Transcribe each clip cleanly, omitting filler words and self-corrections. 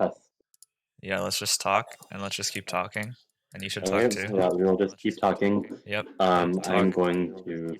Test. Yeah, let's just talk, and let's just keep talking, and you should talk Okay, too. yeah, we'll just keep talking. Yep, yep, I'm talk. going to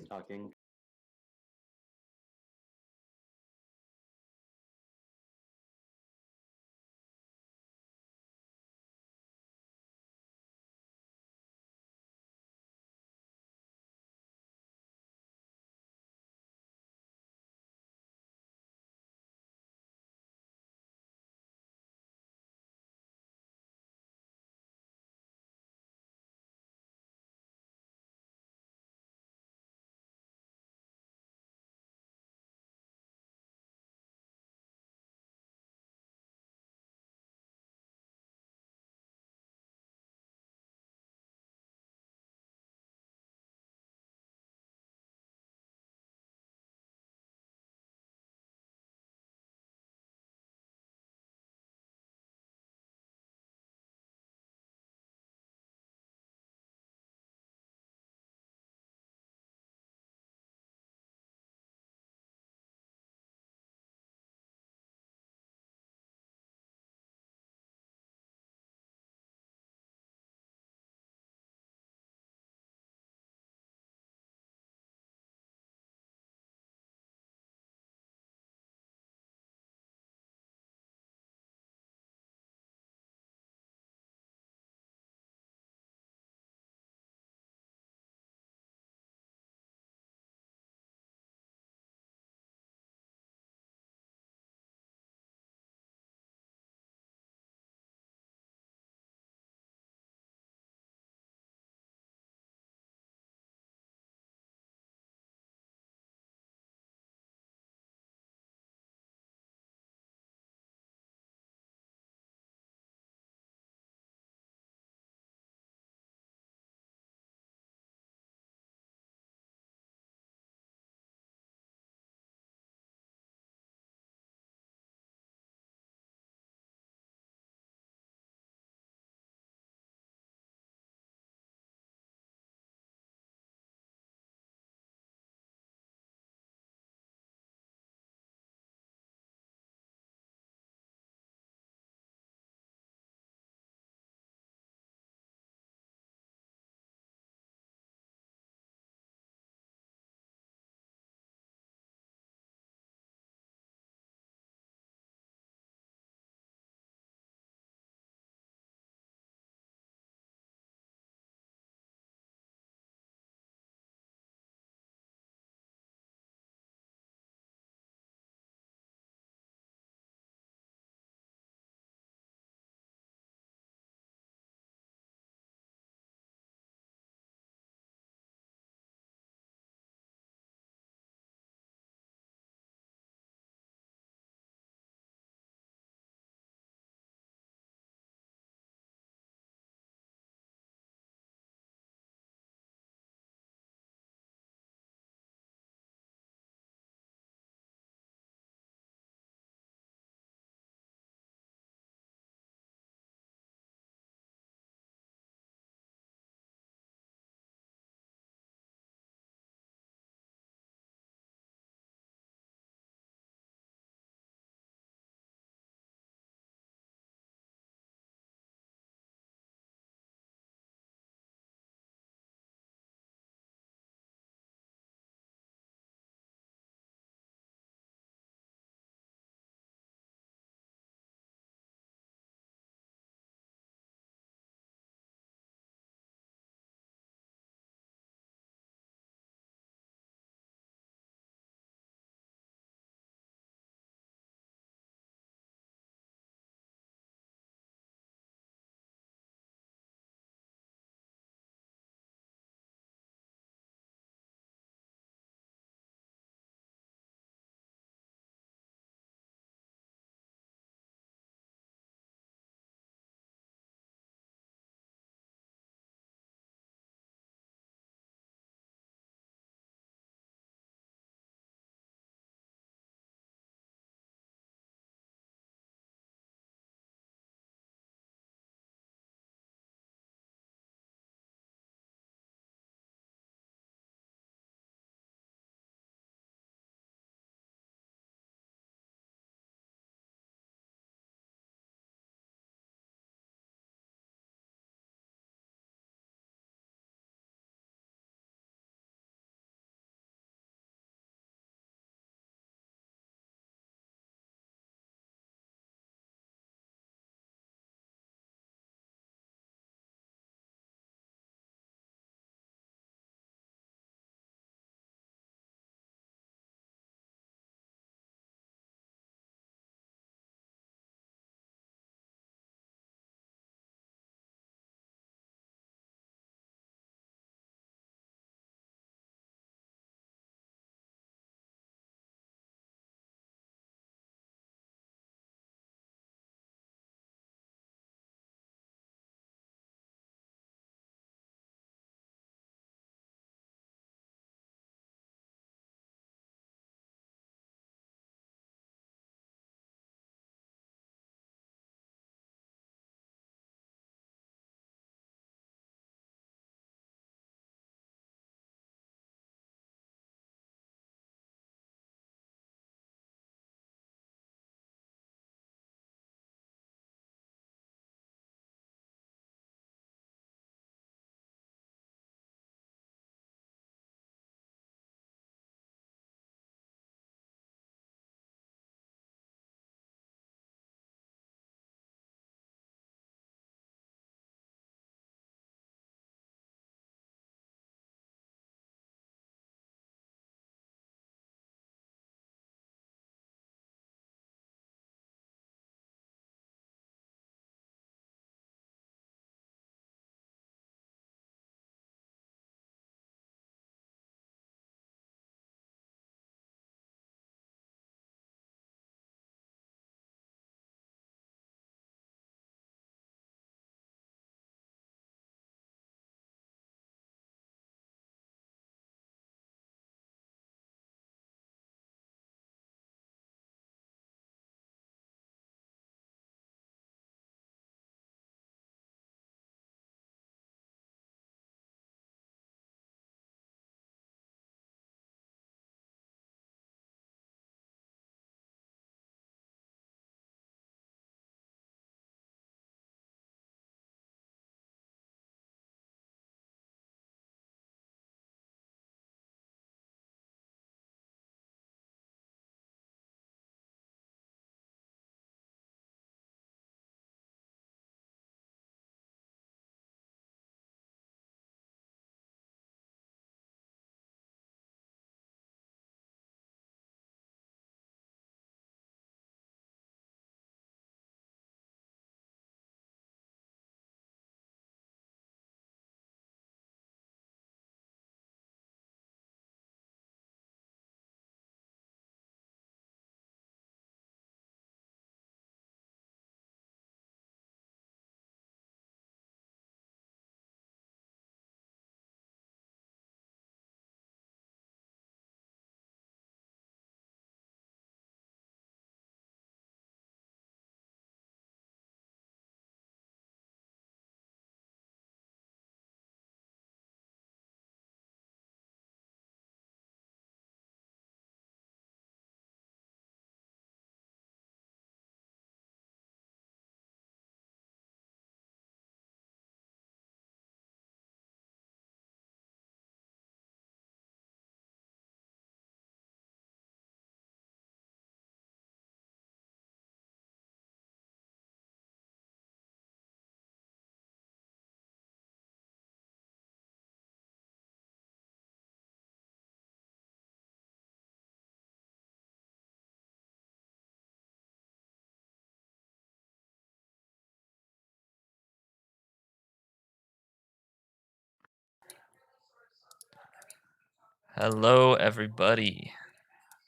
Hello, everybody.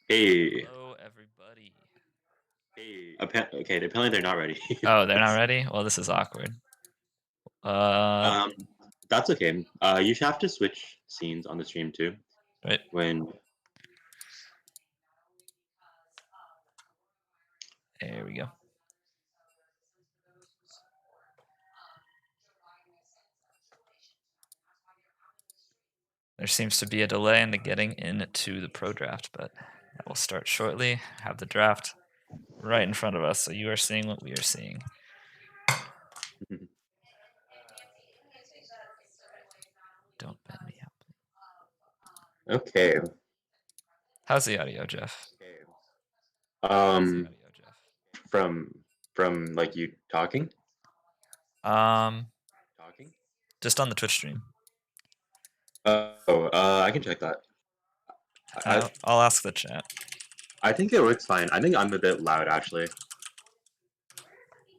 Hey, Hello, everybody. okay, apparently they're not ready. Oh, they're not ready? Well, this is awkward. Uh, Um, that's okay. You should have to switch scenes on the stream too. right. When There we go. There seems to be a delay in the getting into the pro draft, but that will start shortly. Have the draft right in front of us, so you are seeing what we are seeing. Don't bend me out. okay, How's the audio, Jeff? How's the um, audio, Jeff? from like you talking, Um, just on the Twitch stream. I can check that. I I'll ask the chat. I think it works fine. I think I'm a bit loud actually.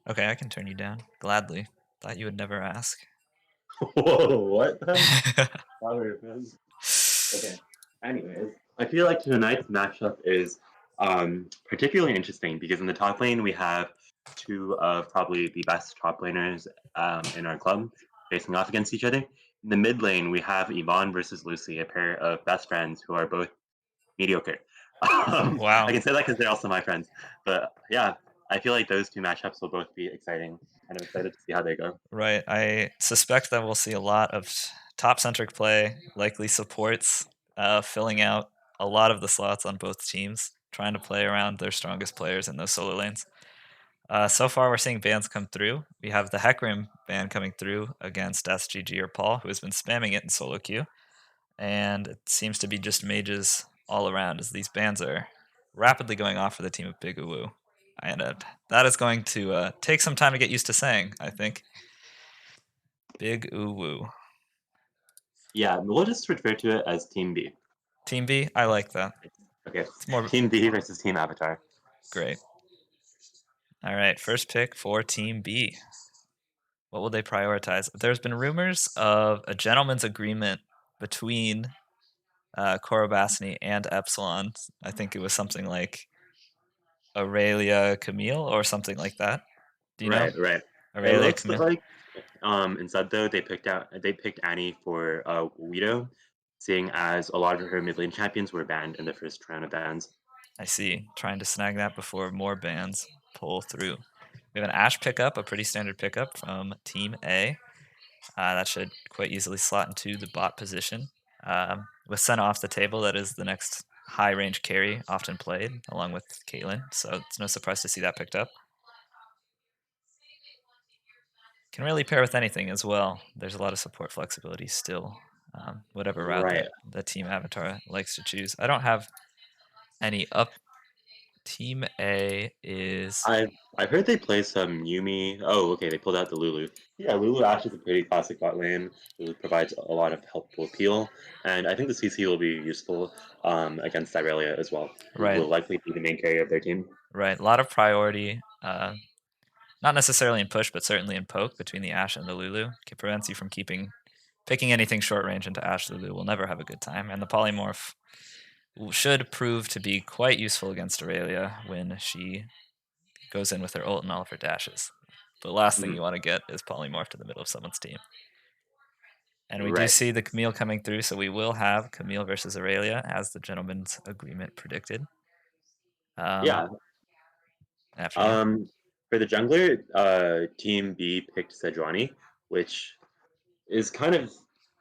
Okay, I can turn you down gladly. Thought you would never ask. Whoa, what? Louder, man. Okay. Anyways, I feel like tonight's matchup is particularly interesting because in the top lane we have two of probably the best top laners in our club facing off against each other. In the mid lane, we have Yvonne versus Lucy, a pair of best friends who are both mediocre. I Wow. can say that because they're also my friends. But yeah, I feel like those two matchups will both be exciting, and I'm excited to see how they go. Right. I suspect that we'll see a lot of top centric play, likely supports filling out a lot of the slots on both teams, trying to play around their strongest players in those solo lanes. So far, we're seeing bans come through. We have the Hecarim ban coming through against SGG or Paul, who has been spamming it in solo queue. And it seems to be just mages all around as these bans are rapidly going off for the team of Big UwU. And that is going to take some time to get used to saying, I think. Big UwU. Yeah, we'll just refer to it as Team B. Team B, I like that. Okay, It's more Team B versus Team Avatar. great. All right, first pick for Team B. What will they prioritize? There's been rumors of a gentleman's agreement between Korobasny and Epsilon. I think it was something like Aurelia Camille or something like that. Do you know? Right, right. It Aurelia looks Camille? like instead though they picked Annie for Weedo, seeing as a lot of her mid lane champions were banned in the first round of bans. I see. Trying to snag that before more bans pull through. We have an Ash pickup, a pretty standard pickup from Team A. That should quite easily slot into the bot position. With Senna off the table, that is the next high range carry often played, along with Caitlyn, so it's no surprise to see that picked up. Can really pair with anything as well. There's a lot of support flexibility still, whatever route Right. that the team avatar likes to choose. I don't have any up. Team A is I've heard they play some Yumi. Oh, okay, they pulled out the Lulu. Yeah, Lulu Ash is a pretty classic bot lane. Lulu provides a lot of helpful appeal, and I think the CC will be useful against Irelia as well, who right, will likely be the main carrier of their team. right. A lot of priority. Not necessarily in push, but certainly in poke between the Ash and the Lulu. It prevents you from picking anything short range into Ash Lulu. Will never have a good time, and the polymorph should prove to be quite useful against Aurelia when she goes in with her ult and all of her dashes. The last thing Mhm. you want to get is polymorphed in the middle of someone's team. And we do Right. see the Camille coming through, so we will have Camille versus Aurelia as the gentleman's agreement predicted. Um, Yeah. after you. Um, for the jungler, Team B picked Sejuani, which is kind of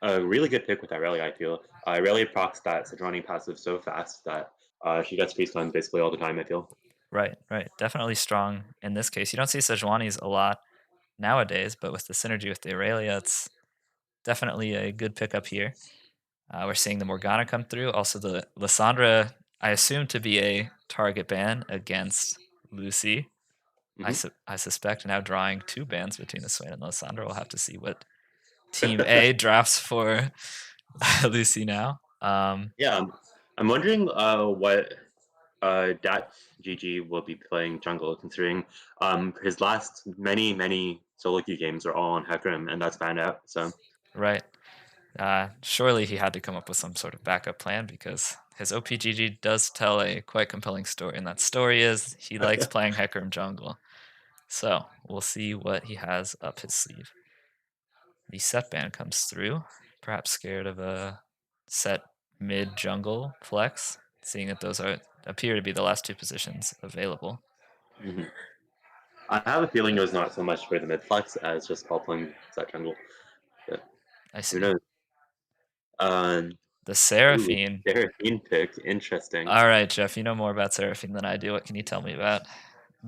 a really good pick with Irelia, I feel. Irelia procs that Sejuani passive so fast that she gets free stuns basically all the time, I feel. Right, right. Definitely strong in this case. You don't see Sejuani's a lot nowadays, but with the synergy with the Aurelia, it's definitely a good pickup here. We're seeing the Morgana come through. Also, the Lissandra, I assume to be a target ban against Lucy. Hmm. I suspect now drawing two bans between the Swain and Lissandra. We'll have to see what Team A drafts for Lucy now. Yeah, I'm wondering what Dat GG will be playing jungle, considering his last many solo queue games are all on Hecarim, and that's banned out. So Right. Surely he had to come up with some sort of backup plan because his OPGG does tell a quite compelling story, and that story is he likes playing Hecarim jungle. So we'll see what he has up his sleeve. The set ban comes through, perhaps scared of a set mid jungle flex, seeing that those appear to be the last two positions available. Mhm. I have a feeling it was not so much for the mid flex as just while playing that jungle. But I who see. knows? Um, The ooh, Seraphine. Seraphine pick. Interesting. All right, Jeff, you know more about Seraphine than I do. What can you tell me about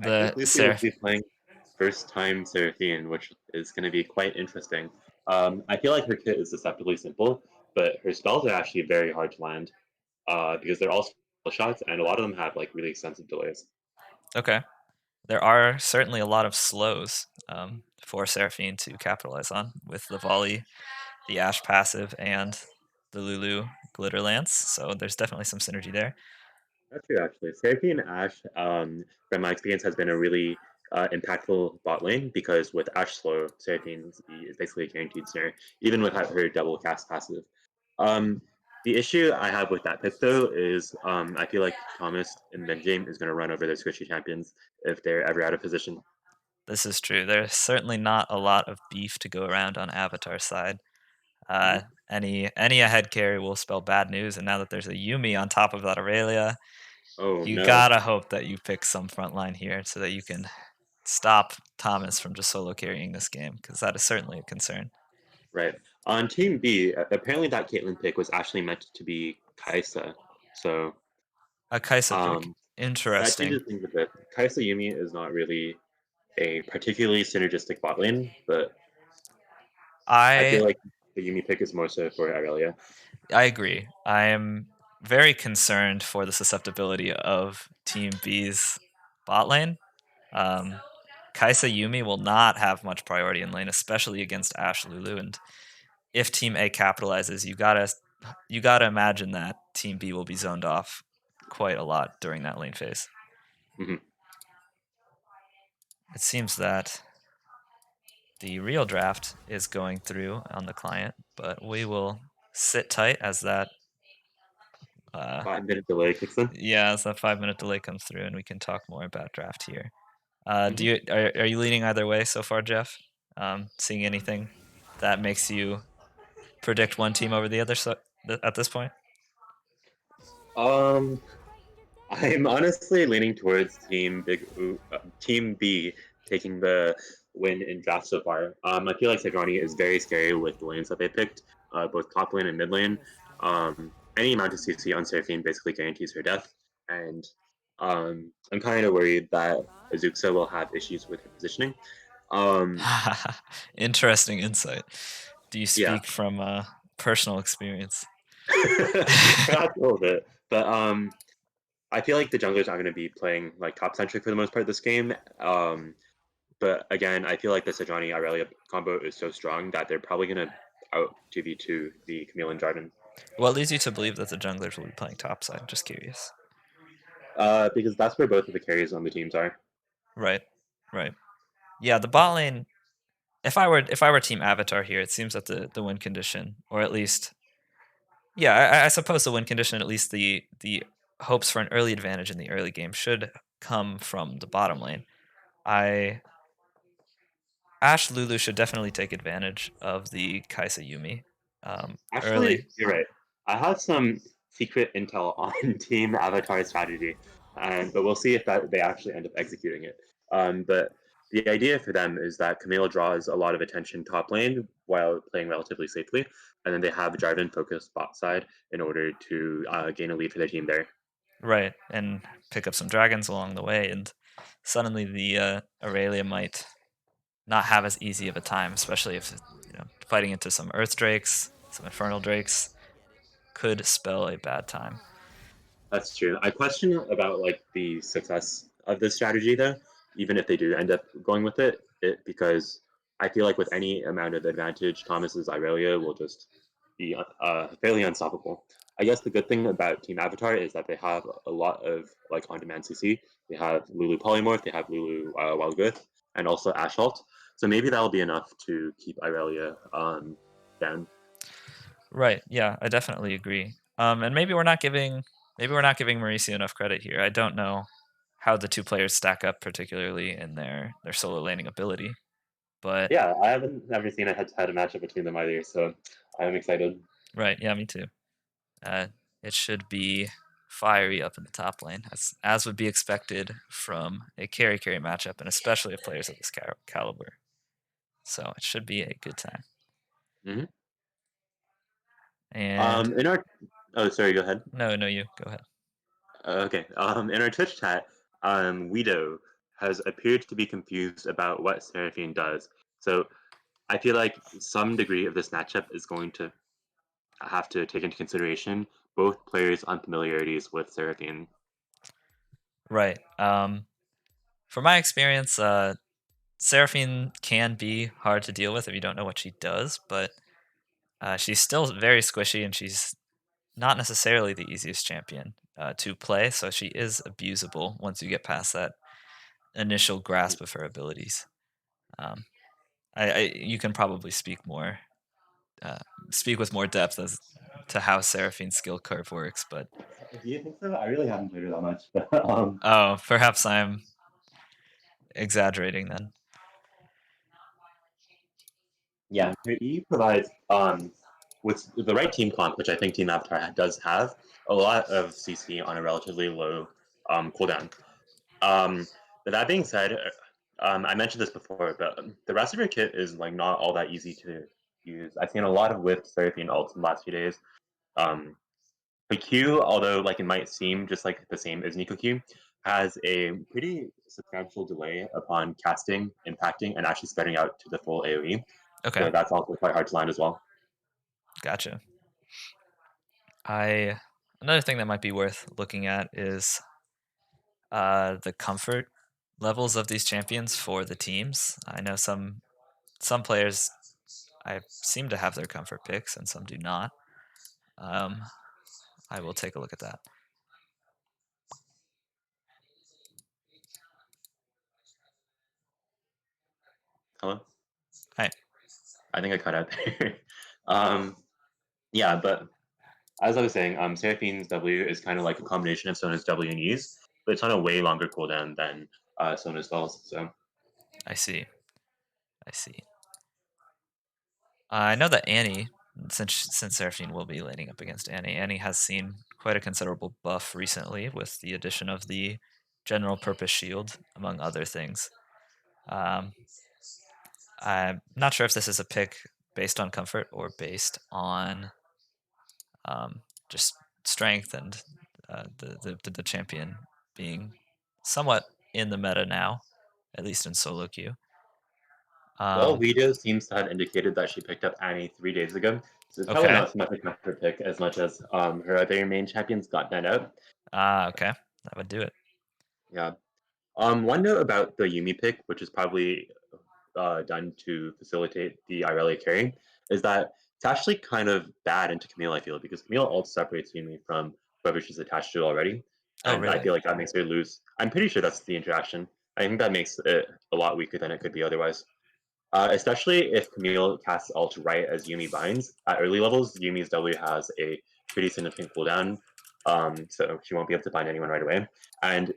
I think the Lucy will Seraph? be playing first time Seraphine, which is going to be quite interesting. I feel like her kit is deceptively simple, but her spells are actually very hard to land because they're all spell shots, and a lot of them have like really extensive delays. Okay. There are certainly a lot of slows for Seraphine to capitalize on with the volley, the Ash passive, and the Lulu Glitter Lance. So there's definitely some synergy there. That's true, actually. Seraphine Ash, from my experience, has been a really impactful bot lane because with Ash slow, Seraphine is basically a guaranteed snare, even without her double cast passive. Um, the issue I have with that pick, though, is I feel like Thomas in mid game is going to run over their squishy champions if they're ever out of position. This is true. There's certainly not a lot of beef to go around on Avatar's side. Mhm. Any ahead carry will spell bad news, and now that there's a Yumi on top of that Aurelia, Oh, you no. gotta hope that you pick some front line here so that you can stop Thomas from just solo carrying this game, because that is certainly a concern. Right. On Team B, apparently that Caitlyn pick was actually meant to be Kaisa. So A Kaisa pick. um, that Interesting. changes things a bit. Kaisa Yumi is not really a particularly synergistic bot lane, but I I feel like the Yumi pick is more so for Aurelia. I agree. I am very concerned for the susceptibility of Team B's bot lane. Um, Kaisa Yumi will not have much priority in lane, especially against Ash Lulu. And if Team A capitalizes, you gotta imagine that Team B will be zoned off quite a lot during that lane phase. Hmm. It seems that the real draft is going through on the client, but we will sit tight as that 5 minute delay kicks in. yeah, as that 5 minute delay comes through, and we can talk more about draft here. Do Hmm. you are you leaning either way so far, Jeff? Seeing anything that makes you predict one team over the other at this point? Um, I'm honestly leaning towards Team B taking the win in draft so far. I feel like Sejuani is very scary with the lanes that they picked, both top lane and mid lane. Any amount of CC on Seraphine basically guarantees her death, and I'm kind of worried that Azuxa will have issues with her positioning. Um, Interesting insight. Do you yeah, speak from personal experience? perhaps a little bit, but I feel like the junglers are going to be playing like top centric for the most part this game. But again, I feel like the Sejuani Aurelia combo is so strong that they're probably going to out 2v2 the Camille and Jarvan. What leads you to believe that the junglers will be playing topside? Just curious. Because that's where both of the carries on the teams are. Right, right. Yeah, the bot lane. If I were Team Avatar here, it seems that the win condition, or at least, yeah, I suppose the win condition, at least the hopes for an early advantage in the early game should come from the bottom lane. I Ash Lulu should definitely take advantage of the Kaisa Yumi Actually, early. you're right. I have some secret intel on Team Avatar strategy, but we'll see if they actually end up executing it. But the idea for them is that Camille draws a lot of attention top lane while playing relatively safely, and then they have Jarvan focus bot side in order to gain a lead for their team there. Right, and pick up some dragons along the way, and suddenly the Aurelia might not have as easy of a time, especially if fighting into some Earth Drakes, some Infernal Drakes could spell a bad time. That's true. I question about like the success of this strategy though, even if they do end up going with because I feel like with any amount of advantage, Thomas's Irelia will just be fairly unstoppable. I guess the good thing about Team Avatar is that they have a lot of like on-demand CC. They have Lulu Polymorph, they have Lulu Wildgrowth, and also Asphalt. So maybe that'll be enough to keep Irelia down. Right. Yeah, I definitely agree. And maybe we're not giving Mauricio enough credit here. I don't know how the two players stack up, particularly in their solo laning ability. But Yeah, I haven't ever seen a head-to-head matchup between them either, so I'm excited. right, yeah, me too. Uh, it should be fiery up in the top lane, as would be expected from a carry matchup, and especially of players of this caliber. So it should be a good time. Hmm. And In our oh, sorry, go ahead. no, no, you go ahead. Okay. In our Twitch chat, Guido has appeared to be confused about what Seraphine does. So I feel like some degree of this matchup is going to have to take into consideration both players' unfamiliarities with Seraphine. Right. From my experience, Seraphine can be hard to deal with if you don't know what she does, but she's still very squishy, and she's not necessarily the easiest champion to play. So she is abusable once you get past that initial grasp of her abilities. Um, you can probably uh, speak with more depth as to how Seraphine's skill curve works, but Do you think so? I really haven't played her that much. oh, perhaps I'm exaggerating then. Yeah, he provides with the right team comp, which I think Team Avatar does have, a lot of CC on a relatively low cooldown. Um, but that being said, I mentioned this before, but the rest of your kit is like not all that easy to use. I've seen a lot of with Seraphine ults in the last few days. Um, the Q, although like it might seem just like the same as Nico Q, has a pretty substantial delay upon casting, impacting, and actually spreading out to the full AoE. Okay, So that's also quite hard to land as well. gotcha. I Another thing that might be worth looking at is the comfort levels of these champions for the teams. I know some players I seem to have their comfort picks, and some do not. Um, I will take a look at that. Hello? Hi. I think I cut out there. um, yeah, but as I was saying, Seraphine's W is kind of like a combination of Sona's W and E's, but it's on a way longer cooldown than Sona's spells. So I see. I see. I know that Annie, since Seraphine will be laning up against Annie, Annie has seen quite a considerable buff recently with the addition of the general purpose shield, among other things. Um, I'm not sure if this is a pick based on comfort or based on just strength and the champion being somewhat in the meta now, at least in solo queue. well, Um, Vito seems to have indicated that she picked up Annie 3 days ago, so it's probably okay. not so much a counter pick as much as her other main champions got banned out. Okay. That would do it. Yeah. One note about the Yumi pick, which is probably done to facilitate the Irelia carry, is that it's actually kind of bad into Camille, I feel, because Camille ult separates Yumi from whoever she's attached to already. Oh, And I really? feel like that makes her lose. I'm pretty sure that's the interaction. I think that makes it a lot weaker than it could be otherwise. Especially if Camille casts ult right as Yumi binds. At early levels, Yumi's W has a pretty significant cooldown, so she won't be able to bind anyone right away. And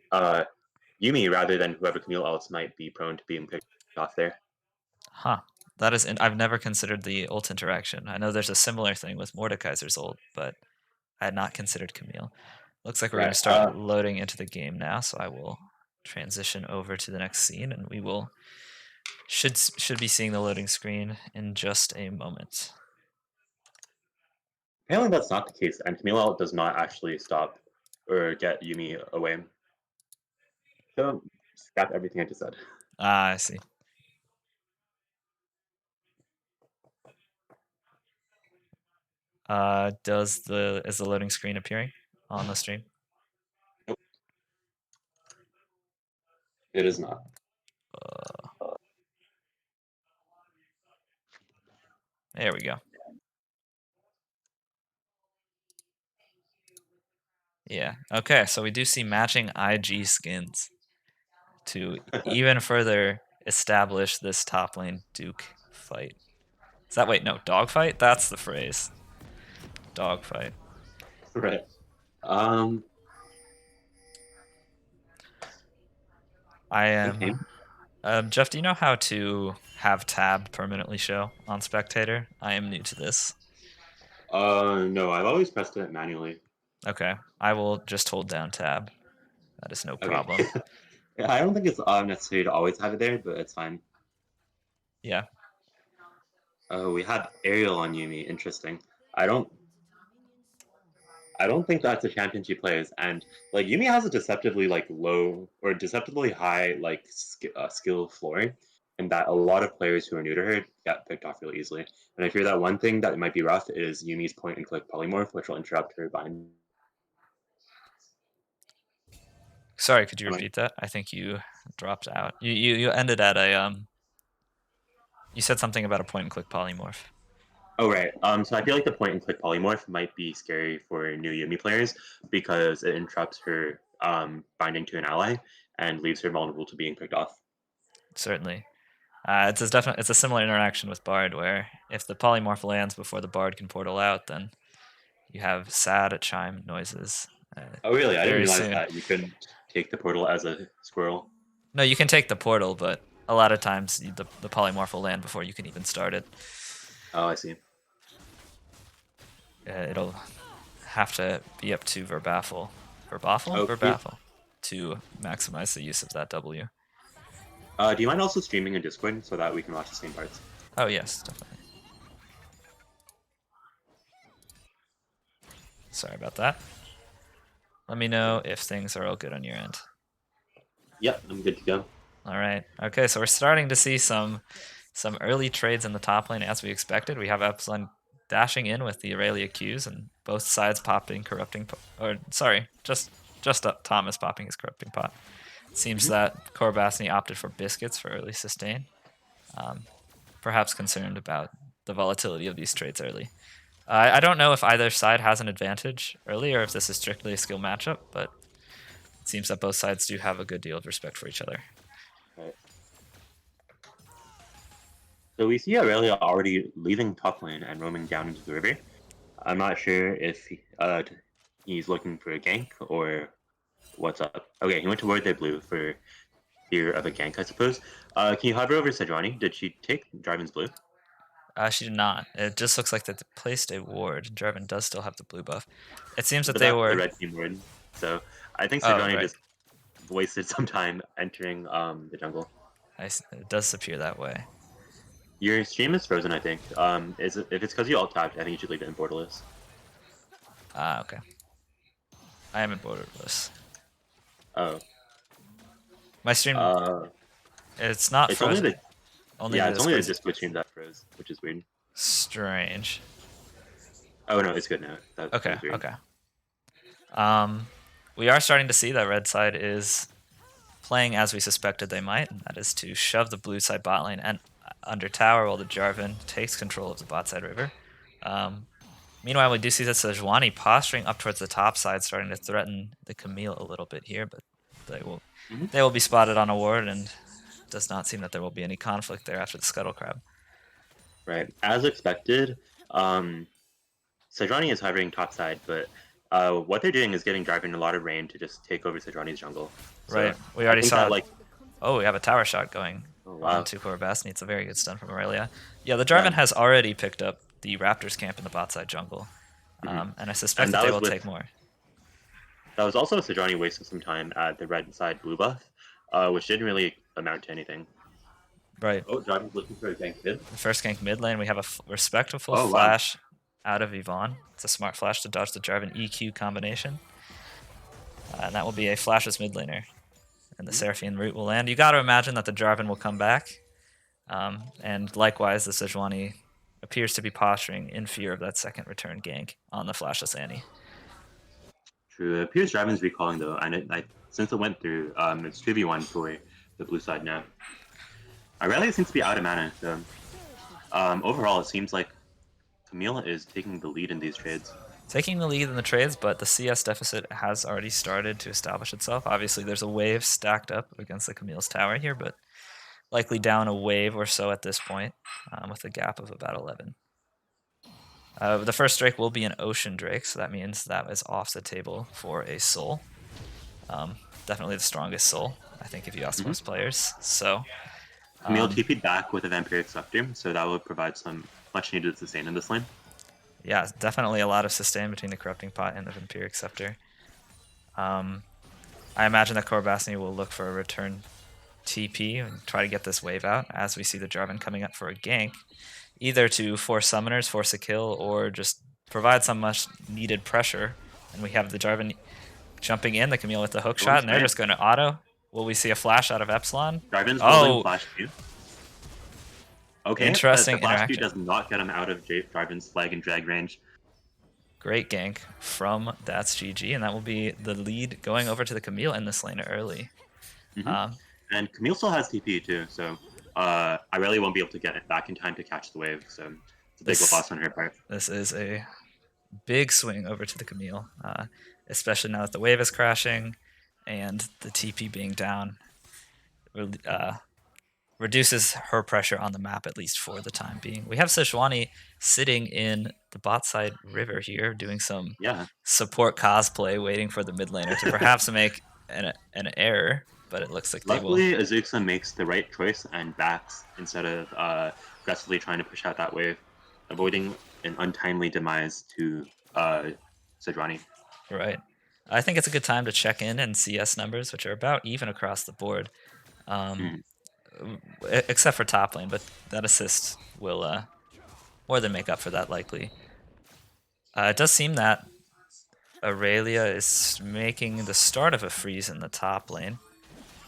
Yumi, rather than whoever Camille ults, might be prone to being picked off there. Huh. That is. I've never considered the ult interaction. I know there's a similar thing with Mordekaiser's ult, but I had not considered Camille. Looks like we're going Right. to start loading into the game now, so I will transition over to the next scene, and we will should be seeing the loading screen in just a moment. Apparently, that's not the case, and Camille ult does not actually stop or get Yumi away. So, scrap everything I just said. Ah, I see. Does the is the loading screen appearing on the stream? Nope, it is not. There we go. Yeah. Okay, so we do see matching IG skins to even further establish this top lane Duke fight. Is that wait, no, dog fight? That's the phrase. dogfight. Right. Um. I Okay. am. Jeff, do you know how to have tab permanently show on spectator? I am new to this. No, I've always pressed it manually. Okay, I will just hold down tab. That is no Okay. problem. Yeah, I don't think it's necessary to always have it there, but it's fine. Yeah. Oh, we have Ariel on Yumi. Interesting. I don't. I don't think that's a champion she plays, and like Yumi has a deceptively like low or deceptively high like skill floor, and that a lot of players who are new to her get picked off really easily. And I fear that one thing that might be rough is Yumi's point and click polymorph, which will interrupt her bind. Sorry, could you Am I? repeat that? I think you dropped out. You ended at a You said something about a point and click polymorph. Oh right. So I feel like the point and click polymorph might be scary for new Yumi players because it interrupts her binding to an ally and leaves her vulnerable to being picked off. Certainly. It's a similar interaction with Bard where if the polymorph lands before the Bard can portal out, then you have sad chime noises Oh really? I didn't very realize soon. that you couldn't take the portal as a squirrel. No, you can take the portal, but a lot of times the polymorph will land before you can even start it. Oh, I see. It'll have to be up to Oh, Verbaffle to maximize the use of that W. do you mind also streaming in Discord so that we can watch the same parts? Oh yes, definitely. Sorry about that. Let me know if things are all good on your end. Yep, I'm good to go. All right. Okay, so we're starting to see some early trades in the top lane as we expected. We have Epsilon dashing in with the Aurelia Qs and both sides popping corrupting or sorry, just Thomas popping his corrupting pot. It seems Mhm. that Korbasny opted for biscuits for early sustain. Um, perhaps concerned about the volatility of these trades early. I don't know if either side has an advantage early or if this is strictly a skill matchup, but it seems that both sides do have a good deal of respect for each other. Right. So we see Aurelia already leaving top lane and roaming down into the river. I'm not sure if he's looking for a gank or what's up. Okay, he went toward their blue for fear of a gank, I suppose. Can you hover over Sejuani? Did she take Jarvan's blue? She did not. It just looks like that they placed a ward. Jarvan does still have the blue buff. It seems that But they that's the were. red team ward. So I think Oh, Sejuani right. just wasted some time entering the jungle. It does appear that way. Your stream is frozen, I think. Is it, if it's because you alt tabbed, I think you should leave it in borderless. Ah, okay. I am in borderless. Oh, My stream, uh, it's not it's only frozen. the Only yeah, the it's only the Discord. Discord stream that froze, which is weird. Strange. Oh no, it's good now. That Okay, was weird. okay. Um, we are starting to see that red side is playing as we suspected they might, and that is to shove the blue side bot lane and under tower while the Jarvan takes control of the bot side river. Um, Meanwhile, we do see that Sejuani posturing up towards the top side, starting to threaten the Camille a little bit here, but they will Hmm. they will be spotted on a ward, and it does not seem that there will be any conflict there after the Scuttle Crab. Right, as expected. Sejuani is hovering topside, but what they're doing is getting Jarvan a lot of rain to just take over Sejuani's jungle. So Right, we I already think that saw. like, Oh, we have a tower shot going oh wow, onto Korbasny. It's a very good stun from Aurelia. Yeah, the yeah. Jarvan has already picked up the Raptors camp in the bot side jungle, Hmm. and I suspect And that they will take more. that was also Sejuani wasting some time at the red side blue buff, which didn't really amount to anything. Right. Oh, Jarvan's looking for a gank mid. The first gank mid lane, we have a respectful Oh wow. flash out of Yvonne. It's a smart flash to dodge the Jarvan EQ combination. And that will be a flashless mid laner. And the Seraphian root will land. You got to imagine that the Jarvan will come back. And likewise, the Sejuani appears to be posturing in fear of that second return gank on the flashless Annie. True. It appears Jarvan's recalling though, and since it went through, it's 2v1 for the blue side now. Aurelia seems to be out of mana, so overall it seems like Camille is taking the lead in these trades. Taking the lead in the trades, but the CS deficit has already started to establish itself. Obviously, there's a wave stacked up against the Camille's tower here, but likely down a wave or so at this point, with a gap of about 11. The first Drake will be an Ocean Drake, so that means that is off the table for a Soul. Definitely the strongest Soul, I think, if you ask most players. So Camille TP'd back with a Vampiric Scepter, so that will provide some much needed sustain in this lane. yeah, definitely a lot of sustain between the Corrupting Pot and the Vampiric Scepter. I imagine that Korbasny will look for a return TP and try to get this wave out as we see the Jarvan coming up for a gank, either to force summoners, force a kill, or just provide some much needed pressure. And we have the Jarvan jumping in, the Camille with the hook shot, and they're just going to auto. Will we see a flash out of Epsilon? Jarvan's holding Oh, flash Q. Okay, interesting but the flash Q interaction. does not get him out of Jarvan's flag and drag range. Great gank from That's GG, and that will be the lead going over to the Camille in this lane early. And Camille still has TP too, so I really won't be able to get it back in time to catch the wave, so it's a big loss on her part. This is a big swing over to the Camille, especially now that the wave is crashing and the TP being down reduces her pressure on the map, at least for the time being. We have Sejuani sitting in the bot side river here, doing some support cosplay, waiting for the mid laner to perhaps make an error, but it looks like Luckily, Azuxa makes the right choice and backs instead of aggressively trying to push out that wave, avoiding an untimely demise to Sejuani. Right. I think it's a good time to check in and CS numbers, which are about even across the board. Except for top lane, but that assist will more than make up for that likely. It does seem that Aurelia is making the start of a freeze in the top lane.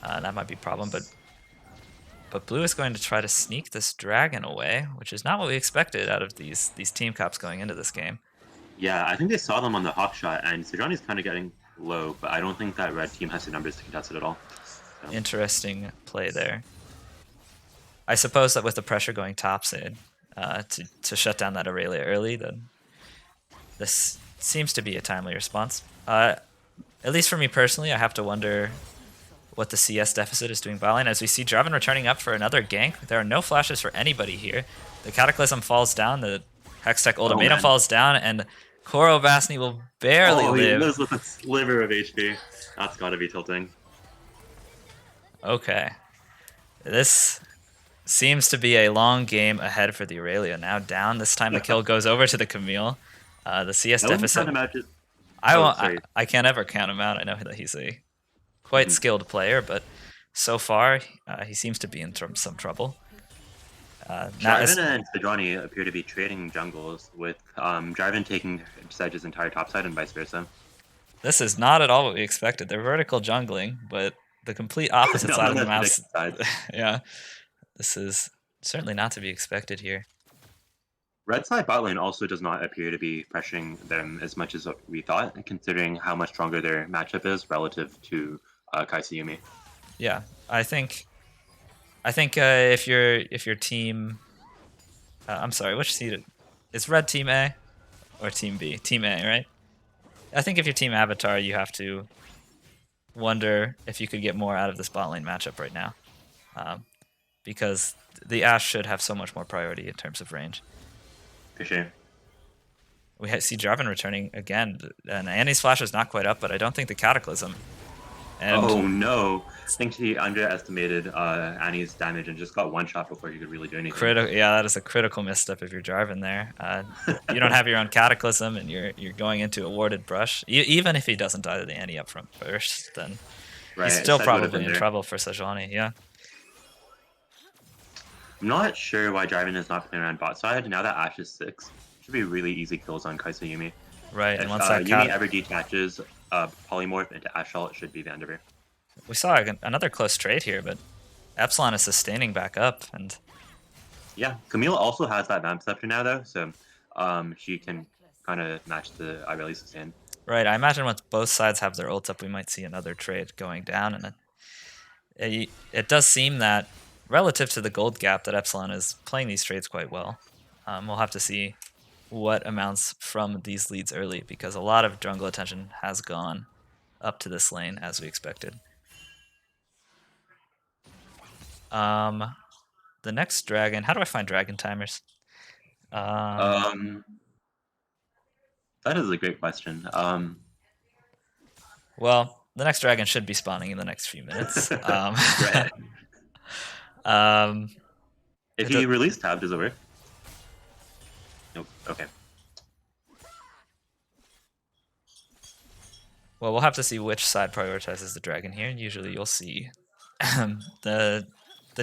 That might be a problem, but Blue is going to try to sneak this dragon away, which is not what we expected out of these team caps going into this game. Yeah, I think they saw them on the hawk shot, and Sejuani's kind of getting low, but I don't think that red team has the numbers to contest it at all. So. Interesting play there. I suppose that with the pressure going topside to shut down that Aurelia early, then this seems to be a timely response. At least for me personally, I have to wonder what the CS deficit is doing bot lane. As we see Jarvan returning up for another gank, there are no flashes for anybody here. The Cataclysm falls down, the Hextech Ultimatum falls down, and Korbasny will barely live. He lives with a sliver of HP. That's gotta be tilting. Okay. This seems to be a long game ahead for the Aurelia. Now down, this time the kill goes over to the Camille. The CS deficit. I can't ever count him out. I know that he's a quite skilled player, but so far he seems to be in some trouble. Jarvan and Sejuani appear to be trading jungles, with Jarvan taking Sedge's entire topside and vice versa. This is not at all what we expected. They're vertical jungling, but the complete opposite side of the map. Yeah, this is certainly not to be expected here. Red side bot lane also does not appear to be pressuring them as much as we thought, considering how much stronger their matchup is relative to Kai'Sa Yuumi. Yeah, I think if your team, I'm sorry, which seed is red team A or team B? Team A, right? I think if you're team Avatar, you have to wonder if you could get more out of this bot lane matchup right now, because the Ashe should have so much more priority in terms of range. For sure. We see Jarvan returning again, and Annie's flash is not quite up, but I don't think the Cataclysm. And oh no! I think he underestimated Annie's damage and just got one shot before he could really do anything. Yeah, that is a critical misstep if you're Jarvan there. You don't have your own Cataclysm, and you're going into a warded brush. Even if he doesn't die to the Annie up front first, then he's still probably in trouble for Sejuani. Yeah. I'm not sure why Jarvan is not playing around bot side. Now that Ashe is 6, should be really easy kills on Kai'Sa Yuumi. Right, and once that Yuumi ever detaches polymorph into Ashe ult, it should be the end of her. We saw another close trade here, but Epsilon is sustaining back up, and yeah, Camille also has that Vamp Scepter now though, so she can kind of match the Aurelia sustain. Right, I imagine once both sides have their ults up, we might see another trade going down, and it does seem that relative to the gold gap that Epsilon is playing these trades quite well. We'll have to see what amounts from these leads early, because a lot of jungle attention has gone up to this lane as we expected. The next dragon, how do I find dragon timers? That is a great question. Well, the next dragon should be spawning in the next few minutes. Right. Um, If it do- you release tab, does it work? Nope. Okay. well, we'll have to see which side prioritizes the dragon here. Usually, you'll see the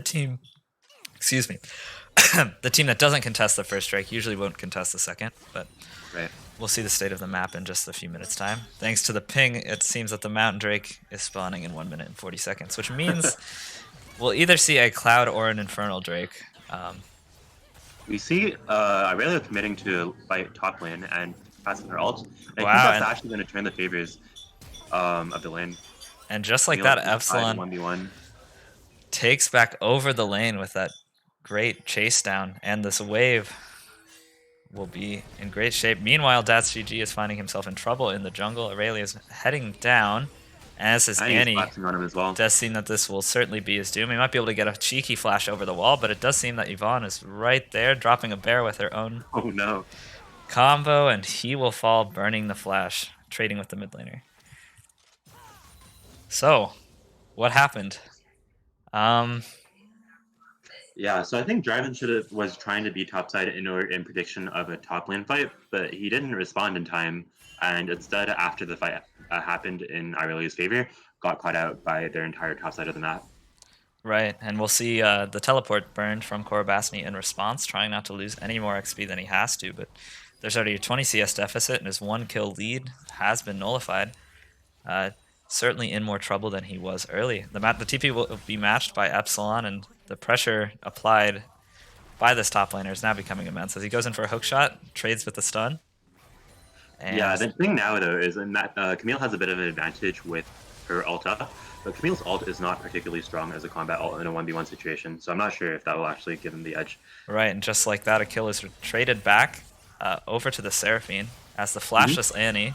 team. Excuse me. The team that doesn't contest the first strike usually won't contest the second, but Right. we'll see the state of the map in just a few minutes' time. Thanks to the ping, it seems that the Mountain Drake is spawning in 1 minute and 40 seconds, which means we'll either see a Cloud or an Infernal Drake. We see Aurelia committing to fight top lane and passing her ult. And I think Wow, that's and, actually going to turn the favors of the lane. and just like Camille that, inside Epsilon 1v1. takes back over the lane with that great chase down, and this wave will be in great shape. Meanwhile, DatsGG is finding himself in trouble in the jungle. Aurelia is heading down, as is And he's Annie. collapsing on him as well. Does seem that this will certainly be his doom. He might be able to get a cheeky flash over the wall, but it does seem that Yvonne is right there, dropping a bear with her own Oh no. combo, and he will fall, burning the flash, trading with the mid laner. So, what happened? Yeah, so I think Draven was trying to be topside in prediction of a top lane fight, but he didn't respond in time, and instead, after the fight happened in Aurelia's favor, got caught out by their entire top side of the map. Right, and we'll see the teleport burned from Korobasny in response, trying not to lose any more XP than he has to, but there's already a 20 CS deficit, and his 1 kill lead has been nullified. Certainly in more trouble than he was early. The TP will be matched by Epsilon, and the pressure applied by this top laner is now becoming immense. As he goes in for a hook shot, trades with the stun. And Yeah, the thing now, though, is that Camille has a bit of an advantage with her ult up, but Camille's ult is not particularly strong as a combat ult in a 1v1 situation, so I'm not sure if that will actually give him the edge. Right, and just like that, a kill is traded back over to the Seraphine as the flashless Annie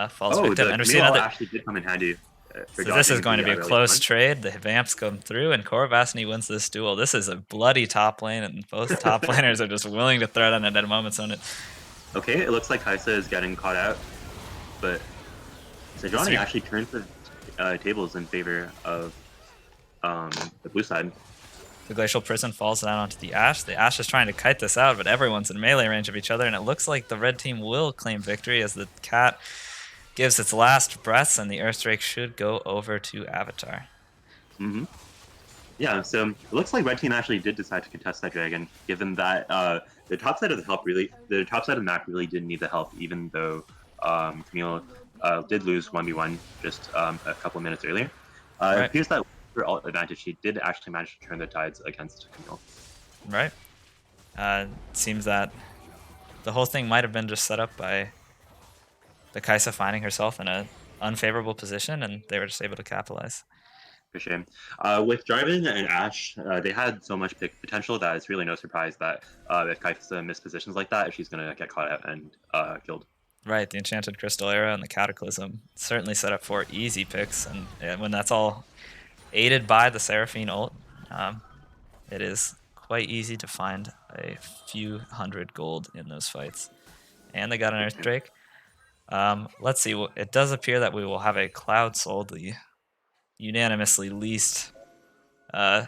falls victim. The And we see Camille another. actually did come in handy. So this is going to be a close trade. The Vamps come through, and Korobasny wins this duel. This is a bloody top lane, and both top laners are just willing to threaten it at a moment's notice. Okay, it looks like Kaisa is getting caught out, but Sejuani actually turns the tables in favor of the blue side. The Glacial Prison falls down onto the Ashe. The Ashe is trying to kite this out, but everyone's in melee range of each other, and it looks like the red team will claim victory as the cat gives its last breaths, and the Earthdrake should go over to Avatar. Mm-hmm. Yeah, so it looks like red team actually did decide to contest that dragon, given that the top side of the map really didn't need the help, even though Camille did lose 1v1 just a couple of minutes earlier. Right. It appears that her ult advantage, she did actually manage to turn the tides against Camille. Right. It seems that the whole thing might have been just set up by the Kaisa finding herself in an unfavorable position, and they were just able to capitalize. For sure. With Jarvan and Ashe, they had so much pick potential that it's really no surprise that if Kaisa missed positions like that, she's going to get caught out and killed. Right, the Enchanted Crystal Era and the Cataclysm certainly set up for easy picks, and when that's all aided by the Seraphine ult, it is quite easy to find a few hundred gold in those fights. And they got an Earthdrake. Let's see, it does appear that we will have a Cloud Soul, the unanimously least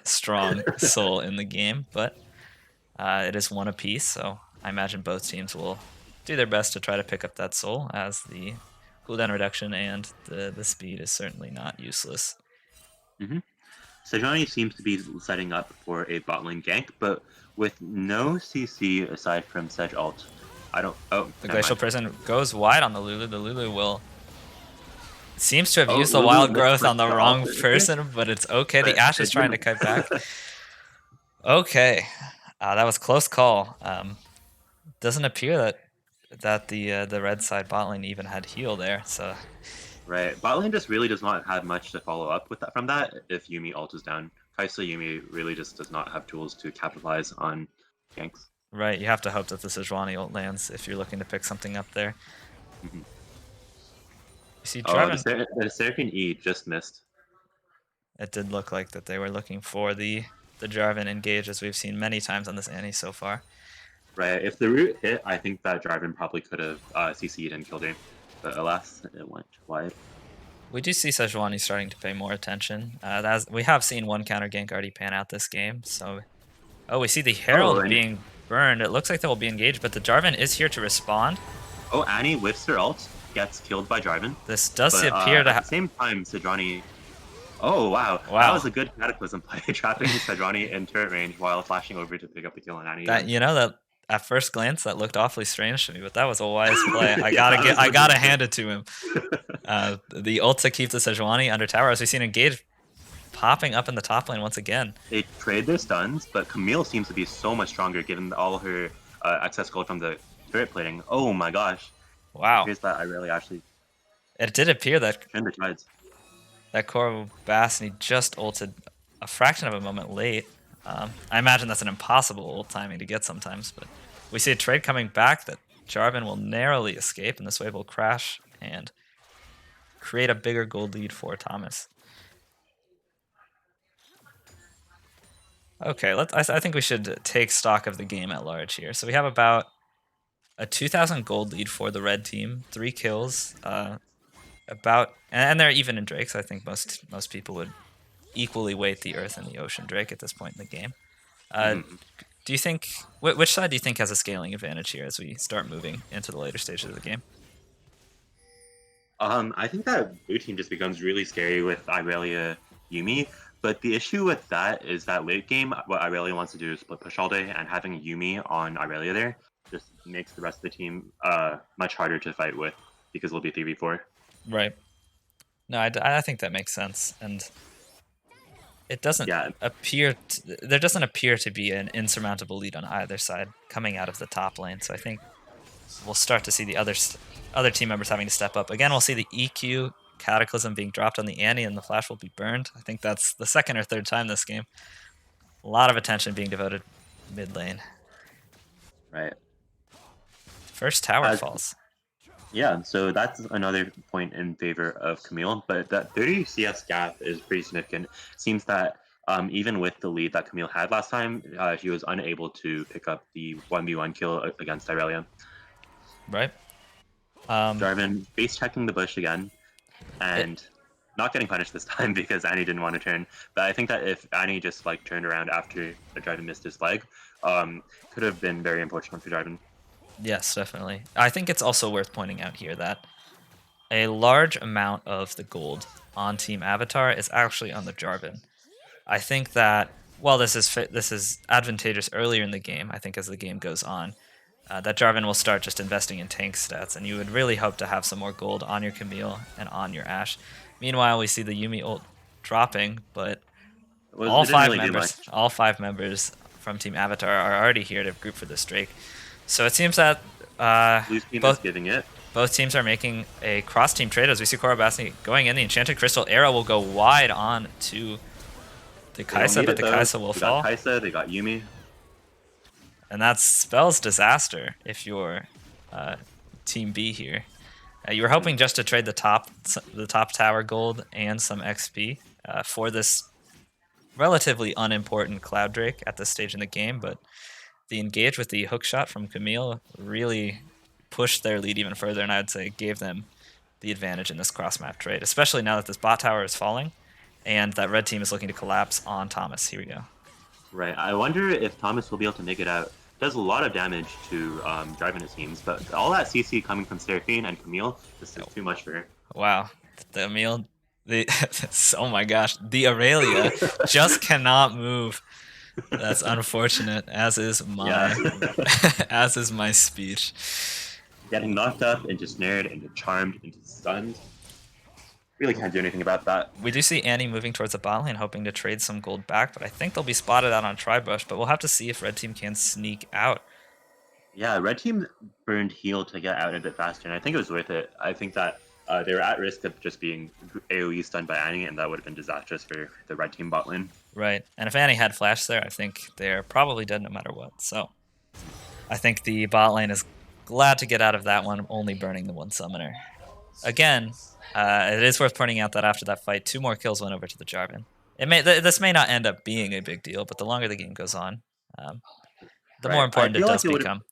strong soul in the game, but it is one apiece, so I imagine both teams will do their best to try to pick up that soul, as the cooldown reduction and the speed is certainly not useless. Mm-hmm. Sejuani seems to be setting up for a bot lane gank, but with no CC aside from Sej ult, I don't. Oh, the Glacial Prison goes wide on the Lulu. The Lulu will seems to have used the Lulu wild growth on the the wrong ult. person, but it's okay. The Ashe is trying to kite back. Okay, that was close call. Doesn't appear that the red side bot lane even had heal there. So right, bot lane just really does not have much to follow up with that from that. If Yuumi ult is down, Kaisa Yuumi really just does not have tools to capitalize on ganks. Right, you have to hope that the Sejuani ult lands if you're looking to pick something up there. Mm-hmm. You see, the Seraphine E just missed. It did look like that they were looking for the Jarvan engage, as we've seen many times on this Annie so far. Right. If the root hit, I think that Jarvan probably could have CC'd and killed her. But alas, it went wide. We do see Sejuani starting to pay more attention. We have seen one counter gank already pan out this game, so... Oh, we see the Oh, Herald and being burned. It looks like they will be engaged, but the Jarvan is here to respond. oh, Annie whiffs her ult, gets killed by Jarvan. This does But appear to at the same time, Sejuani... Oh, wow. That Wow. was a good Cataclysm play, trapping Sejuani in turret range while flashing over to pick up the kill on Annie. That, you know, that at first glance that looked awfully strange to me, but that was a wise play. I Yeah, that was I gotta legit. hand it to him. The ult to keep the Sejuani under tower, as we see an engage popping up in the top lane once again. They trade their stuns, but Camille seems to be so much stronger given all her excess gold from the turret plating. Oh my gosh. Wow. It appears that I really actually It did appear that turned the tides. that Korobasny just ulted a fraction of a moment late. I imagine that's an impossible ult timing to get sometimes, but we see a trade coming back that Jarvan will narrowly escape, and this wave will crash and create a bigger gold lead for Thomas. Okay, I think we should take stock of the game at large here. So we have about a 2,000 gold lead for the red team, 3 kills, and they're even in Drake, so I think most people would equally weight the Earth and the Ocean Drake at this point in the game. Do you think which side do you think has a scaling advantage here as we start moving into the later stages of the game? I think that blue team just becomes really scary with Irelia Yuumi, but the issue with that is that late game, what Irelia wants to do is split push all day, and having Yuumi on Irelia there just makes the rest of the team much harder to fight with because it'll be 3v4. Right. No, I think that makes sense, and it doesn't appear there doesn't appear to be an insurmountable lead on either side coming out of the top lane. So I think we'll start to see the other team members having to step up. Again, we'll see the EQ Cataclysm being dropped on the Annie, and the flash will be burned. I think that's the second or third time this game. A lot of attention being devoted mid lane. Right. First tower falls. Yeah, so that's another point in favor of Camille, but that 30 CS gap is pretty significant. Seems that even with the lead that Camille had last time, he was unable to pick up the 1v1 kill against Irelia. Right. Jarvan base checking the bush again, and not getting punished this time because Annie didn't want to turn. But I think that if Annie just like turned around after Jarvan missed his flag, could have been very unfortunate for Jarvan. Yes, definitely. I think it's also worth pointing out here that a large amount of the gold on Team Avatar is actually on the Jarvan. I think that while this is advantageous earlier in the game, I think as the game goes on, that Jarvan will start just investing in tank stats, and you would really hope to have some more gold on your Camille and on your Ashe. Meanwhile, we see the Yuumi ult dropping, but all five members from Team Avatar are already here to group for this Drake. So it seems that both teams are making a cross-team trade as we see Korobasny going in. The Enchanted Crystal Arrow will go wide on to the Kai'Sa, but the Kai'Sa will fall. They got Kai'Sa, they got Yuumi. And that spells disaster if you're Team B here. You were hoping just to trade the top tower gold and some XP for this relatively unimportant Cloud Drake at this stage in the game, but the engage with the hook shot from Camille really pushed their lead even further, and I would say gave them the advantage in this cross-map trade, especially now that this bot tower is falling and that red team is looking to collapse on Thomas. Here we go. Right. I wonder if Thomas will be able to make it out. Does a lot of damage to Jarvan, it seems, but all that CC coming from Seraphine and Camille, this is too much for her. Wow. The Camille, oh my gosh, the Aurelia just cannot move. That's unfortunate, as is my as is my speech. Getting knocked up into snared, into charmed, into stunned. Really can't do anything about that. We do see Annie moving towards the bot lane, hoping to trade some gold back, but I think they'll be spotted out on Tribush, but we'll have to see if red team can sneak out. Yeah, red team burned heal to get out a bit faster, and I think it was worth it. I think that they were at risk of just being AoE stunned by Annie, and that would have been disastrous for the red team bot lane. Right, and if Annie had flash there, I think they're probably dead no matter what. So I think the bot lane is glad to get out of that one, only burning the one summoner. Again, it is worth pointing out that after that fight, 2 more kills went over to the Jarvan. This may not end up being a big deal, but the longer the game goes on, the more Right. I important it feel like does become.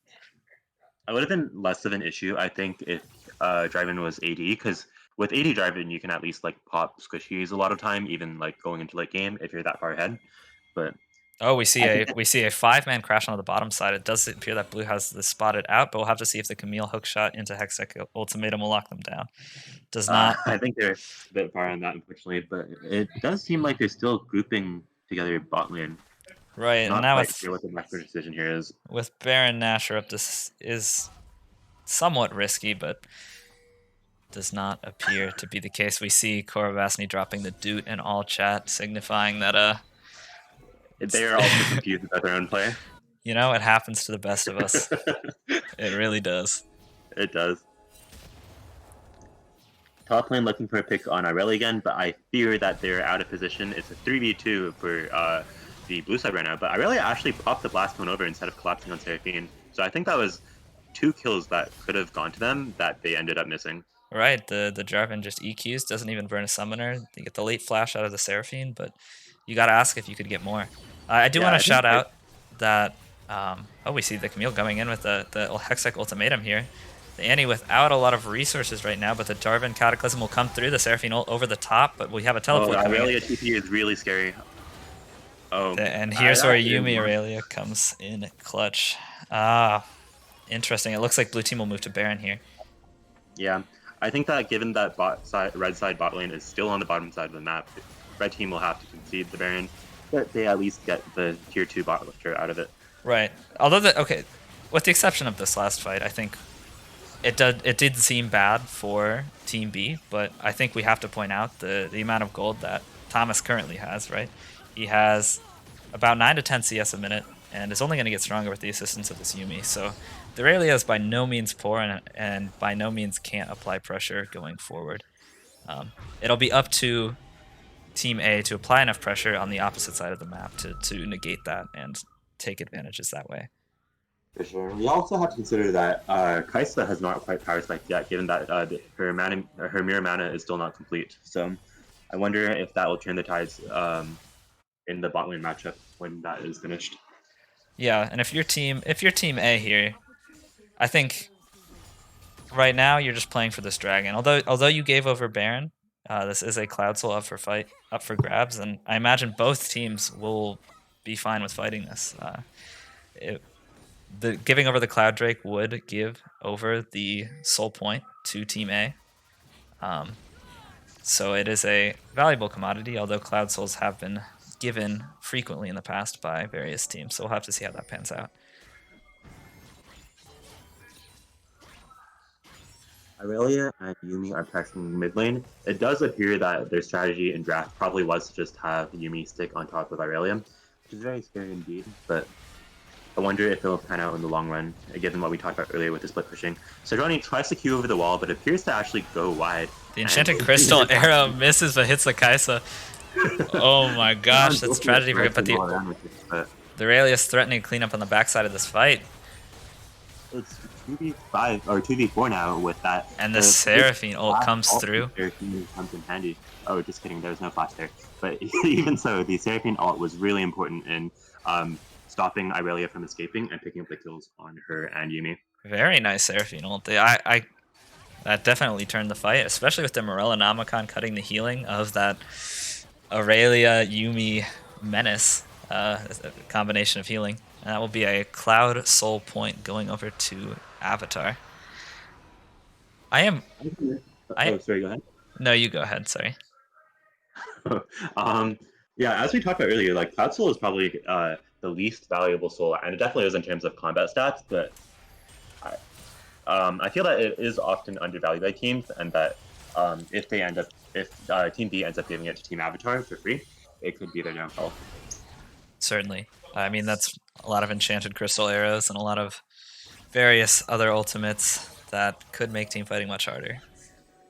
it would have been less of an issue, I think, if Drive-In was AD, because with AD Drive-In, you can at least like pop squishies a lot of time, even like going into late game if you're that far ahead. But Oh, we see I think a 5-man crash on the bottom side. It does appear that blue has this spotted out, but we'll have to see if the Camille hook shot into Hextech Ultimatum will lock them down. Does not. I think they're a bit far on that, unfortunately. But it does seem like they're still grouping together bot lane. Right, and Not now quite sure what the macro decision here is. with Baron Nashor up, this is somewhat risky, but does not appear to be the case. We see Korobasny dropping the doot in all chat, signifying that They are also confused about their own play. you know, it happens to the best of us. It really does. It does. Top lane looking for a pick on Irelia again, but I fear that they're out of position. It's a 3v2 for the blue side right now, but Irelia actually popped the blast cone over instead of collapsing on Seraphine. So I think that was 2 kills that could have gone to them that they ended up missing. Right, the Jarvan just EQs, doesn't even burn a summoner. You get the late flash out of the Seraphine, but you gotta ask if you could get more. I do Yeah, want I to think shout out that, oh, we see the Camille coming in with the Hextech Ultimatum here. The Annie without a lot of resources right now, but the Jarvan Cataclysm will come through, the Seraphine ult over the top, but we have a teleport coming in. Irelia TP is really scary. Oh, And here's where that is Yuumi one. Aurelia comes in clutch. Ah, interesting. It looks like blue team will move to Baron here. Yeah, I think that given that red side bot lane is still on the bottom side of the map, red team will have to concede the Baron, but they at least get the tier 2 bot lifter out of it. Right. Although okay, with the exception of this last fight, I think it did seem bad for Team B, but I think we have to point out the amount of gold that Thomas currently has, right? He has about 9 to 10 CS a minute, and is only going to get stronger with the assistance of this Yuumi. So the Aurelia is by no means poor, and by no means can't apply pressure going forward. It'll be up to Team A to apply enough pressure on the opposite side of the map to negate that and take advantages that way. For sure. We also have to consider that Kaisa has not quite power spiked yet, given that her mirror mana is still not complete. So I wonder if that will turn the tides in the bot lane matchup when that is finished. Yeah, and if you're Team A here, I think right now you're just playing for this dragon. Although you gave over Baron, this is a Cloud Soul up for grabs, and I imagine both teams will be fine with fighting this. The giving over the Cloud Drake would give over the Soul Point to Team A. So it is a valuable commodity, although Cloud Souls have been given frequently in the past by various teams. So we'll have to see how that pans out. Irelia and Yuumi are pressuring mid lane. It does appear that their strategy in draft probably was to just have Yuumi stick on top of Irelia, which is very scary indeed, but I wonder if it'll pan out in the long run, given what we talked about earlier with the split pushing. Sejuani tries to queue over the wall, but appears to actually go wide. The Enchanted Crystal arrow misses but hits the Kaisa. Oh my gosh, that's tragedy for him. But the Aurelia is threatening to clean up on the backside of this fight. It's 2v5 or 2v4 now with that. And the Seraphine ult comes through. Seraphine comes in handy. Oh, just kidding. There was no flash there. But even so, the Seraphine ult was really important in stopping Irelia from escaping and picking up the kills on her and Yuumi. Very nice Seraphine ult. That definitely turned the fight, especially with the Morellonomicon cutting the healing of that Aurelia Yuumi menace. A combination of healing. And that will be a Cloud Soul Point going over to Avatar. Sorry, go ahead. No, you go ahead. Sorry. Yeah, as we talked about earlier, like Cloud Soul is probably the least valuable soul, and it definitely is in terms of combat stats. But I feel that it is often undervalued by teams, and that if Team B ends up giving it to Team Avatar for free, it could be their downfall. Certainly. I mean, that's a lot of Enchanted Crystal arrows and a lot of various other ultimates that could make team fighting much harder.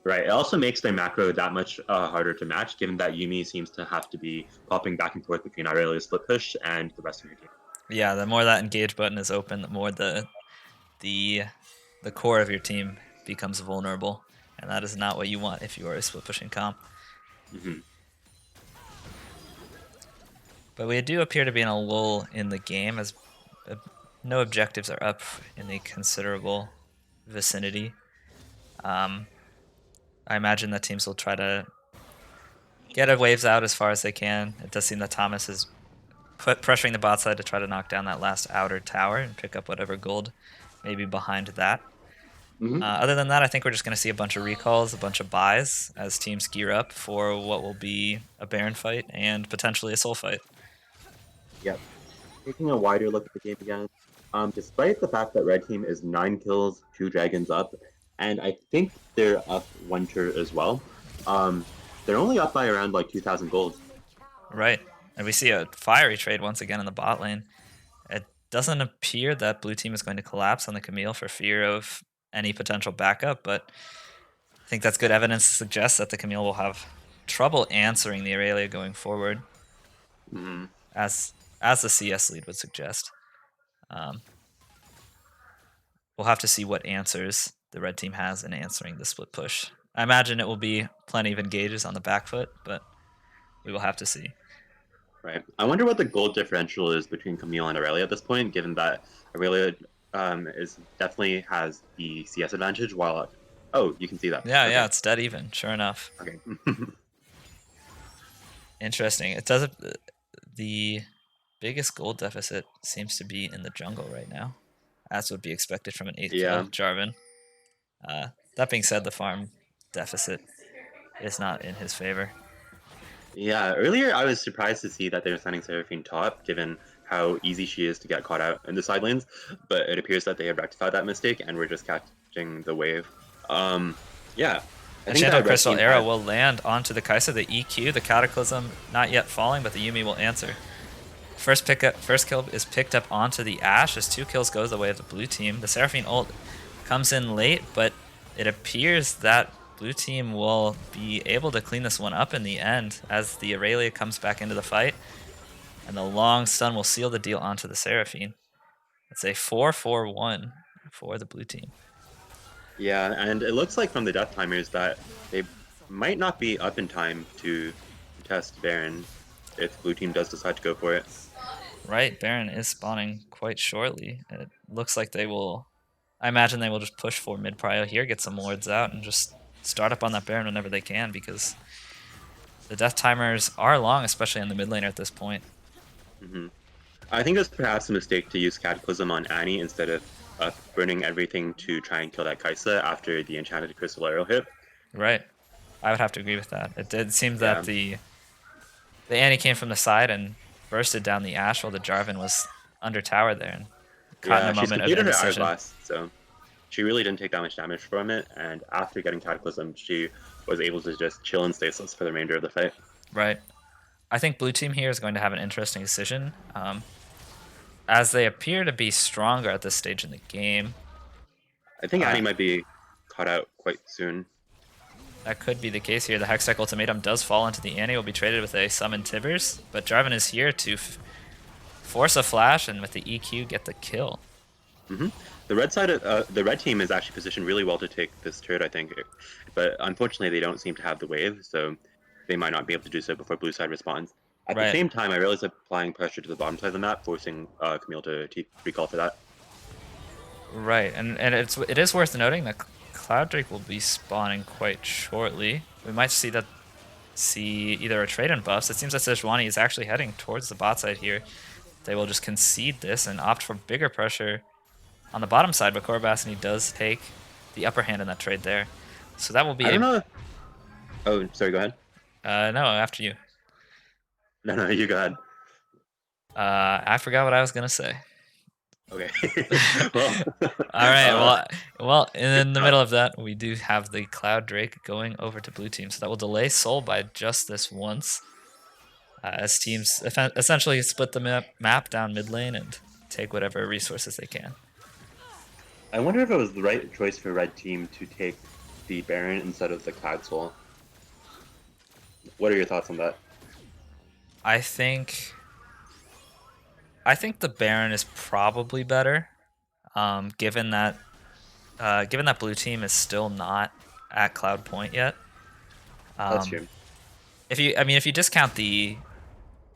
Right. It also makes their macro that much harder to match, given that Yuumi seems to have to be popping back and forth between Aurelia's split push and the rest of her team. Yeah, the more that engage button is open, the more the core of your team becomes vulnerable, and that is not what you want if you are a split pushing comp. Mm-hmm. But we do appear to be in a lull in the game, as no objectives are up in the considerable vicinity. I imagine that teams will try to get waves out as far as they can. It does seem that Thomas is pressuring the bot side to try to knock down that last outer tower and pick up whatever gold may be behind that. Other than that, I think we're just going to see a bunch of recalls, a bunch of buys as teams gear up for what will be a Baron fight and potentially a Soul fight. Yep. Taking a wider look at the game again, despite the fact that red team is 9 kills, 2 dragons up, and I think they're up 1 turret as well, they're only up by around like 2,000 gold. Right. And we see a fiery trade once again in the bot lane. It doesn't appear that blue team is going to collapse on the Camille for fear of any potential backup, but I think that's good evidence to suggest that the Camille will have trouble answering the Aurelia going forward, as the CS lead would suggest. We'll have to see what answers the red team has in answering the split push. I imagine it will be plenty of engages on the back foot, but we will have to see. Right. I wonder what the gold differential is between Camille and Aurelia at this point, given that Aurelia is definitely has the CS advantage, while oh, you can see that. Yeah, okay. yeah, it's dead even. Sure enough. Okay. Interesting. It does. The biggest gold deficit seems to be in the jungle right now, as would be expected from an 8th kill Jarvan. That being said, the farm deficit is not in his favor. Yeah, earlier I was surprised to see that they were sending Seraphine top, given how easy she is to get caught out in the side lanes, but it appears that they have rectified that mistake and we're just catching the wave. Yeah. Enchanted Crystal Arrow will land onto the Kai'Sa, the EQ, the Cataclysm not yet falling, but the Yuumi will answer. First kill is picked up onto the Ashe as 2 kills goes the way of the blue team. The Seraphine ult comes in late, but it appears that blue team will be able to clean this one up in the end as the Aurelia comes back into the fight. And the long stun will seal the deal onto the Seraphine. It's a 4-4-1 for the blue team. Yeah, and it looks like from the death timers that they might not be up in time to test Baron if blue team does decide to go for it. Right, Baron is spawning quite shortly. It looks like they will... I imagine they will just push for mid-prio here, get some wards out, and just start up on that Baron whenever they can, because the death timers are long, especially on the mid laner at this point. I think it was perhaps a mistake to use Cataclysm on Annie instead of burning everything to try and kill that Kai'Sa after the Enchanted Crystal Arrow hit. Right. I would have to agree with that. It did seem that the Annie came from the side and bursted down the Ashe while the Jarvan was under tower there and caught in a moment of indecision. She completed her hourglass, so she really didn't take that much damage from it, and after getting Cataclysm, she was able to just chill in stasis for the remainder of the fight. Right. I think blue team here is going to have an interesting decision, as they appear to be stronger at this stage in the game. I think Annie might be caught out quite soon. That could be the case here. The Hextech ultimatum does fall into the Annie, will be traded with a summon Tibbers, but Jarvan is here to force a flash and with the EQ get the kill. The red side, the red team is actually positioned really well to take this turret, I think, but unfortunately they don't seem to have the wave, so they might not be able to do so before blue side responds. At the same time, I realize applying pressure to the bottom side of the map, forcing Camille to recall for that. Right, and it is worth noting that Cloud Drake will be spawning quite shortly. We might see either a trade in buffs. It seems that Sejuani is actually heading towards the bot side here. They will just concede this and opt for bigger pressure on the bottom side, but Korobasini does take the upper hand in that trade there. So that will be... I don't know. Oh, sorry, go ahead. No, after you. No, you go ahead. I forgot what I was going to say. Okay. Well, all right. Well, in the middle of that, we do have the Cloud Drake going over to blue team, so that will delay Soul by just this once, as teams essentially split the map down mid lane and take whatever resources they can. I wonder if it was the right choice for red team to take the Baron instead of the Cloud Soul. What are your thoughts on that? I think the Baron is probably better, given that blue team is still not at Cloud Point yet. That's true. If you discount the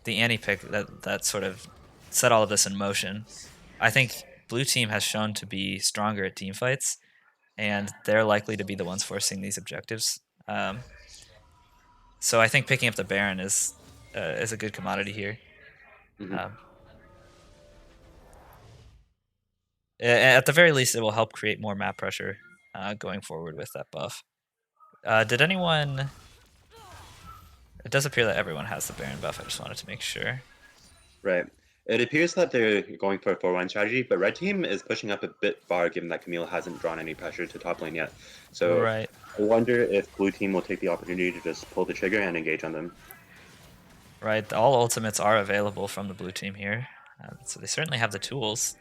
Annie pick that sort of set all of this in motion, I think blue team has shown to be stronger at team fights, and they're likely to be the ones forcing these objectives. So I think picking up the Baron is a good commodity here. Mhm. Um, at the very least, it will help create more map pressure going forward with that buff. Did anyone? It does appear that everyone has the Baron buff. I just wanted to make sure. Right. It appears that they're going for a 4-1 strategy, but red team is pushing up a bit far given that Camille hasn't drawn any pressure to top lane yet. So Right, I wonder if blue team will take the opportunity to just pull the trigger and engage on them. right. All ultimates are available from the blue team here, so they certainly have the tools.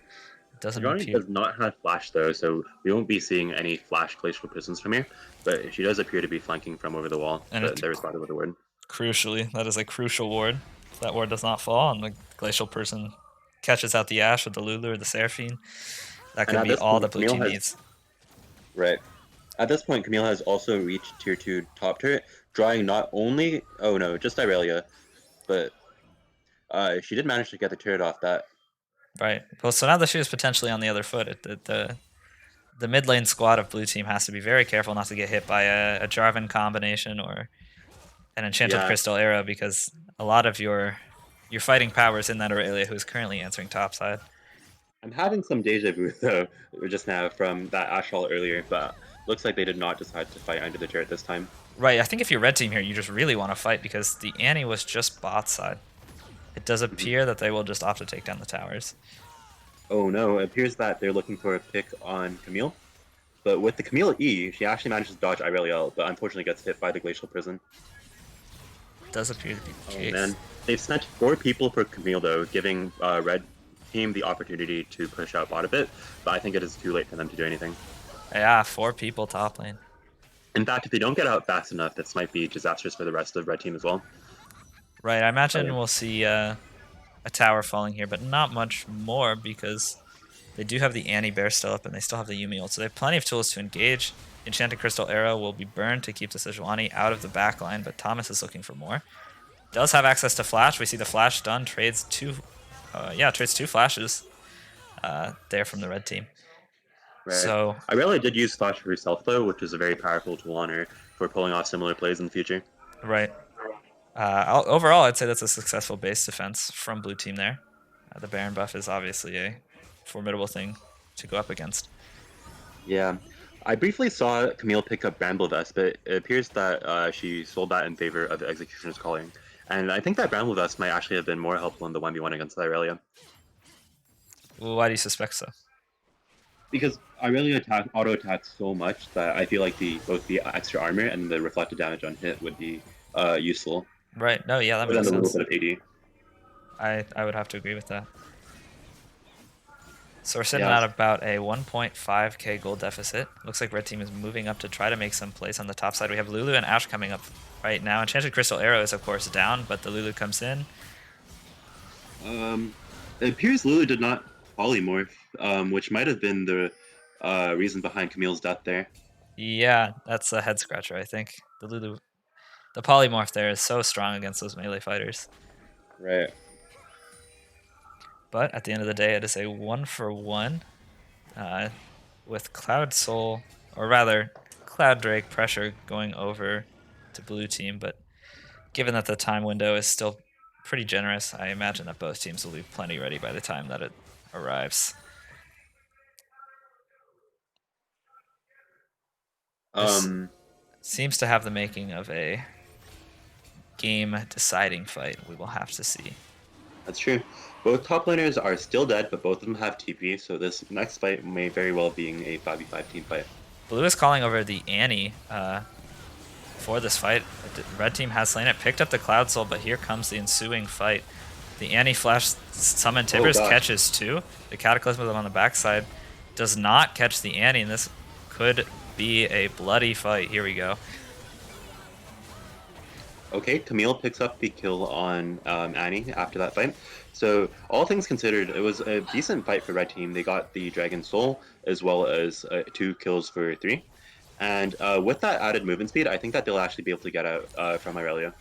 It doesn't Giovanni appear. does not have flash though, so we won't be seeing any flash glacial prisons from here, but she does appear to be flanking from over the wall, And but it's there is spotted with a word. crucially, that is a crucial ward. If that ward does not fall and the glacial person catches out the Ashe with the Lulu or the Seraphine, that And could at be this all the point, blue Camille team has needs. right. At this point, Camille has also reached tier 2 top turret, drawing not only just Irelia, but she did manage to get the turret off that. Right. Well, so now the shoe is potentially on the other foot. The mid lane squad of blue team has to be very careful not to get hit by a Jarvan combination or an Enchanted Yeah, Crystal arrow, because a lot of your fighting power is in that Aurelia, who is currently answering topside. I'm having some deja vu though just now from that Ashall earlier, but looks like they did not decide to fight under the turret this time. Right. I think if you're red team here, you just really want to fight because the Annie was just bot side. It does Mhm. appear that they will just opt to take down the towers. Oh no, it appears that they're looking for a pick on Camille. But with the Camille E, she actually manages to dodge Irelia, but unfortunately gets hit by the Glacial Prison. It does appear to be the Oh case. man. They've sent 4 people for Camille though, giving Red Team the opportunity to push out bot a bit, but I think it is too late for them to do anything. Yeah, 4 people top lane. In fact, if they don't get out fast enough, this might be disastrous for the rest of Red Team as well. Right, I Oh imagine yeah. we'll see a tower falling here, but not much more because they do have the Annie-Bear still up and they still have the Yuumi ult, so they have plenty of tools to engage. Enchanted Crystal Arrow will be burned to keep the Sejuani out of the backline, but Thomas is looking for more. Does have access to flash. We see the flash done. Trades 2 flashes there from the red team. Right. So, Irelia did use Flash herself though, which is a very powerful tool on her for pulling off similar plays in the future. right. Overall, I'd say that's a successful base defense from blue team there. The Baron buff is obviously a formidable thing to go up against. Yeah. I briefly saw Camille pick up Bramble Vest, but it appears that she sold that in favor of the Executioner's Calling. And I think that Bramble Vest might actually have been more helpful in the 1v1 against Irelia. Why do you suspect so? Because Irelia auto attacks so much that I feel like both the extra armor and the reflected damage on hit would be useful. Right. No, yeah, that Other than makes the little sense. bit of AD. I would have to agree with that. So we're sitting Yeah. at about a 1.5k gold deficit. Looks like red team is moving up to try to make some plays on the top side. We have Lulu and Ashe coming up right now. Enchanted Crystal Arrow is of course down, but the Lulu comes in. It appears Lulu did not polymorph, which might have been the reason behind Camille's death there. Yeah, that's a head scratcher, I think. The polymorph there is so strong against those melee fighters. Right. But at the end of the day, it is a 1-for-1 with Cloud Soul, or rather, Cloud Drake pressure going over to blue team. But given that the time window is still pretty generous, I imagine that both teams will be plenty ready by the time that it arrives. This seems to have the making of a game-deciding fight. We will have to see. That's true. Both top laners are still dead, but both of them have TP, so this next fight may very well be a 5v5 team fight. Blue is calling over the Annie for this fight. Red team has slain it, picked up the Cloud Soul, but here comes the ensuing fight. The Annie Flash Summon Tibbers catches too. The Cataclysm on the backside does not catch the Annie, and this could be a bloody fight. Here we go. Okay, Camille picks up the kill on Annie after that fight. So all things considered, it was a decent fight for Red Team. They got the Dragon Soul as well as 2 kills for 3. And with that added movement speed, I think that they'll actually be able to get out from Irelia.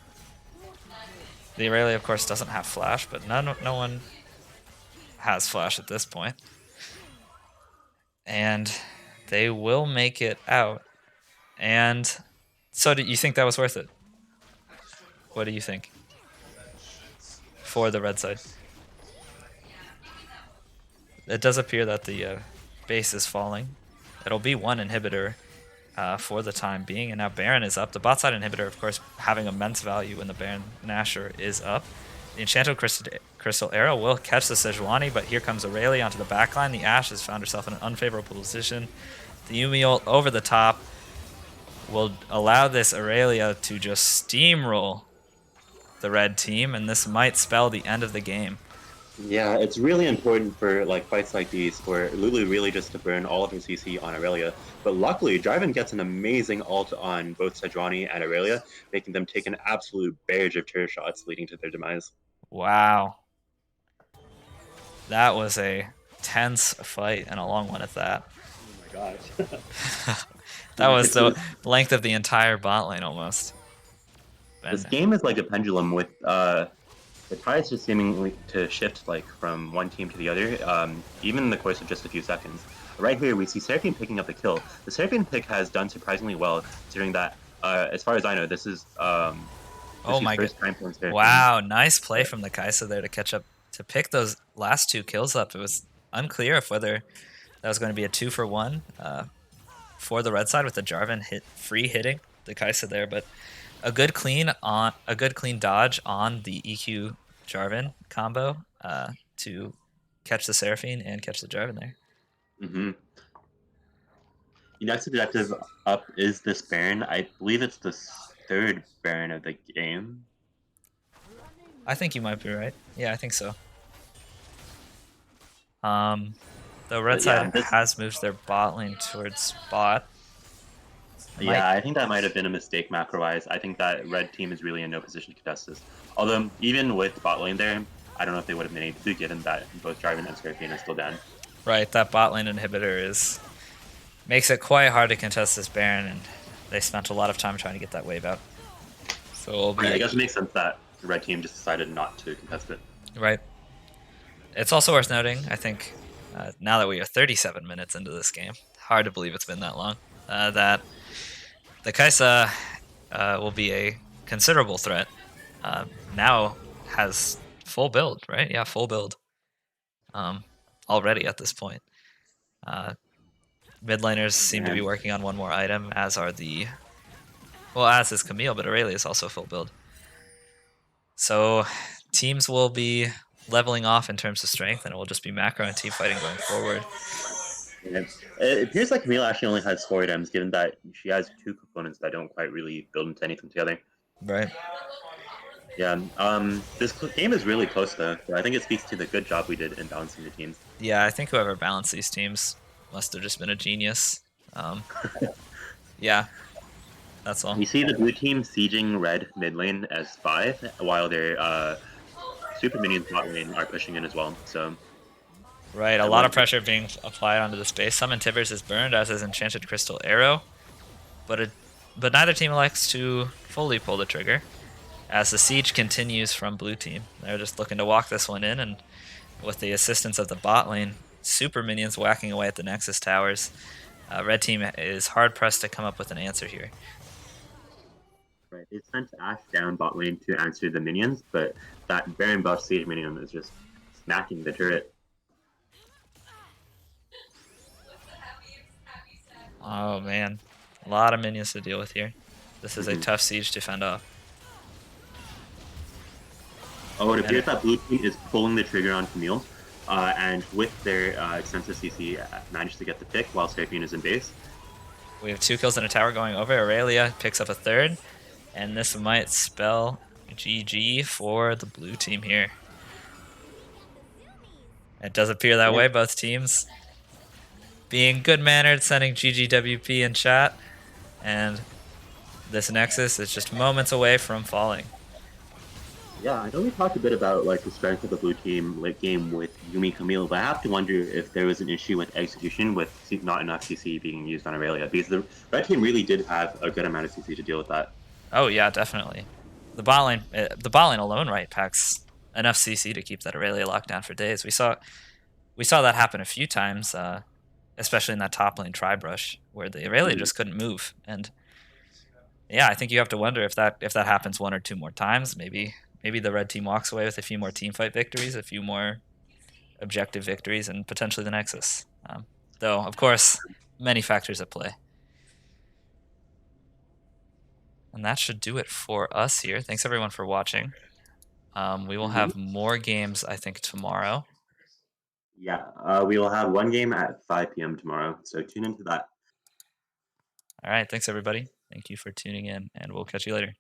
The Aurelia, of course, doesn't have Flash, but no one has Flash at this point. and they will make it out. And so, do you think that was worth it? What do you think for the red side? It does appear that the base is falling. It'll be one inhibitor for the time being, and now Baron is up. The bot side inhibitor, of course, having immense value when the Baron Nashor is up. The Enchanted Crystal Arrow will catch the Sejuani, but here comes Aurelia onto the backline. The Ashe has found herself in an unfavorable position. The Yuumi ult over the top will allow this Aurelia to just steamroll the red team, and this might spell the end of the game. Yeah, it's really important for like fights like these for Lulu really just to burn all of her CC on Aurelia. But luckily, Jarvan gets an amazing ult on both Sejuani and Aurelia, making them take an absolute barrage of turret shots, leading to their demise. Wow. That was a tense fight and a long one at that. Oh my gosh. That was the length of the entire bot lane almost. This game is like a pendulum with the tides just seemingly to shift like from one team to the other, even in the course of just a few seconds. Right here, we see Seraphine picking up the kill. The Seraphine pick has done surprisingly well, considering that, as far as I know, this is oh my god! Wow, nice play from the Kai'Sa there to catch up to pick those last two kills up. It was unclear if whether that was going to be a 2-for-1 for the red side with the Jarvan free hitting the Kai'Sa there, but a good clean dodge on the EQ Jarvan combo to catch the Seraphine and catch the Jarvan there. Mm-hmm. The next objective up is this Baron. I believe it's the third Baron of the game. I think you might be right. Yeah, I think so. The red side has moved their bot lane towards bot. Yeah, I think that might have been a mistake macro-wise. I think that red team is really in no position to contest this. Although, even with bot lane there, I don't know if they would have been able to, given that both Jarvan and Seraphine are still down. Right, that bot lane inhibitor makes it quite hard to contest this Baron, and they spent a lot of time trying to get that wave out. So I guess it makes sense that the red team just decided not to contest it. Right. It's also worth noting, I think, now that we are 37 minutes into this game, hard to believe it's been that long, that the Kai'Sa will be a considerable threat. Now has full build, right? Yeah, full build already at this point. Mid laners seem to be working on one more item, as are as is Camille, but Aurelia is also full build. So teams will be leveling off in terms of strength, and it will just be macro and team fighting going forward. Yeah. It appears like Camille actually only has 4 items, given that she has 2 components that don't quite really build into anything together. Right. Yeah. This game is really close, though. So I think it speaks to the good job we did in balancing the teams. Yeah, I think whoever balanced these teams must have just been a genius. Yeah, that's all. You see the blue team sieging red mid lane as 5, while their super minions bot lane are pushing in as well. So. Right, a lot of pressure being applied onto the space. Summon Tivers is burned, as is Enchanted Crystal Arrow, but neither team elects to fully pull the trigger, as the siege continues from blue team. They're just looking to walk this one in, and with the assistance of the bot lane, super minions whacking away at the Nexus towers, red team is hard pressed to come up with an answer here. Right, they sent Ashe down bot lane to answer the minions, but that Baron buff siege minion is just smacking the turret. Oh man, a lot of minions to deal with here. This is a tough siege to fend off. Oh, it appears that blue team is pulling the trigger on Camille, and with their extensive CC, managed to get the pick while Seraphine is in base. We have 2 kills in a tower going over. Aurelia picks up a 3rd, and this might spell GG for the blue team here. It does appear that way, both teams being good-mannered, sending GGWP in chat, and this Nexus is just moments away from falling. Yeah, I know we talked a bit about like the strength of the blue team late game with Yuumi Camille, but I have to wonder if there was an issue with execution with not enough CC being used on Aurelia, because the red team really did have a good amount of CC to deal with that. Oh yeah, definitely. The bot lane alone, right, packs enough CC to keep that Aurelia locked down for days. We saw that happen a few times. especially in that top lane tri-brush where the Irelia just couldn't move. And yeah, I think you have to wonder if that happens one or two more times, maybe the red team walks away with a few more team fight victories, a few more objective victories, and potentially the Nexus. Though, of course, many factors at play. And that should do it for us here. Thanks everyone for watching. We will Mhm. have more games, I think, tomorrow. Yeah, we will have one game at 5 p.m. tomorrow, so tune into that. All right, thanks everybody. Thank you for tuning in, and we'll catch you later.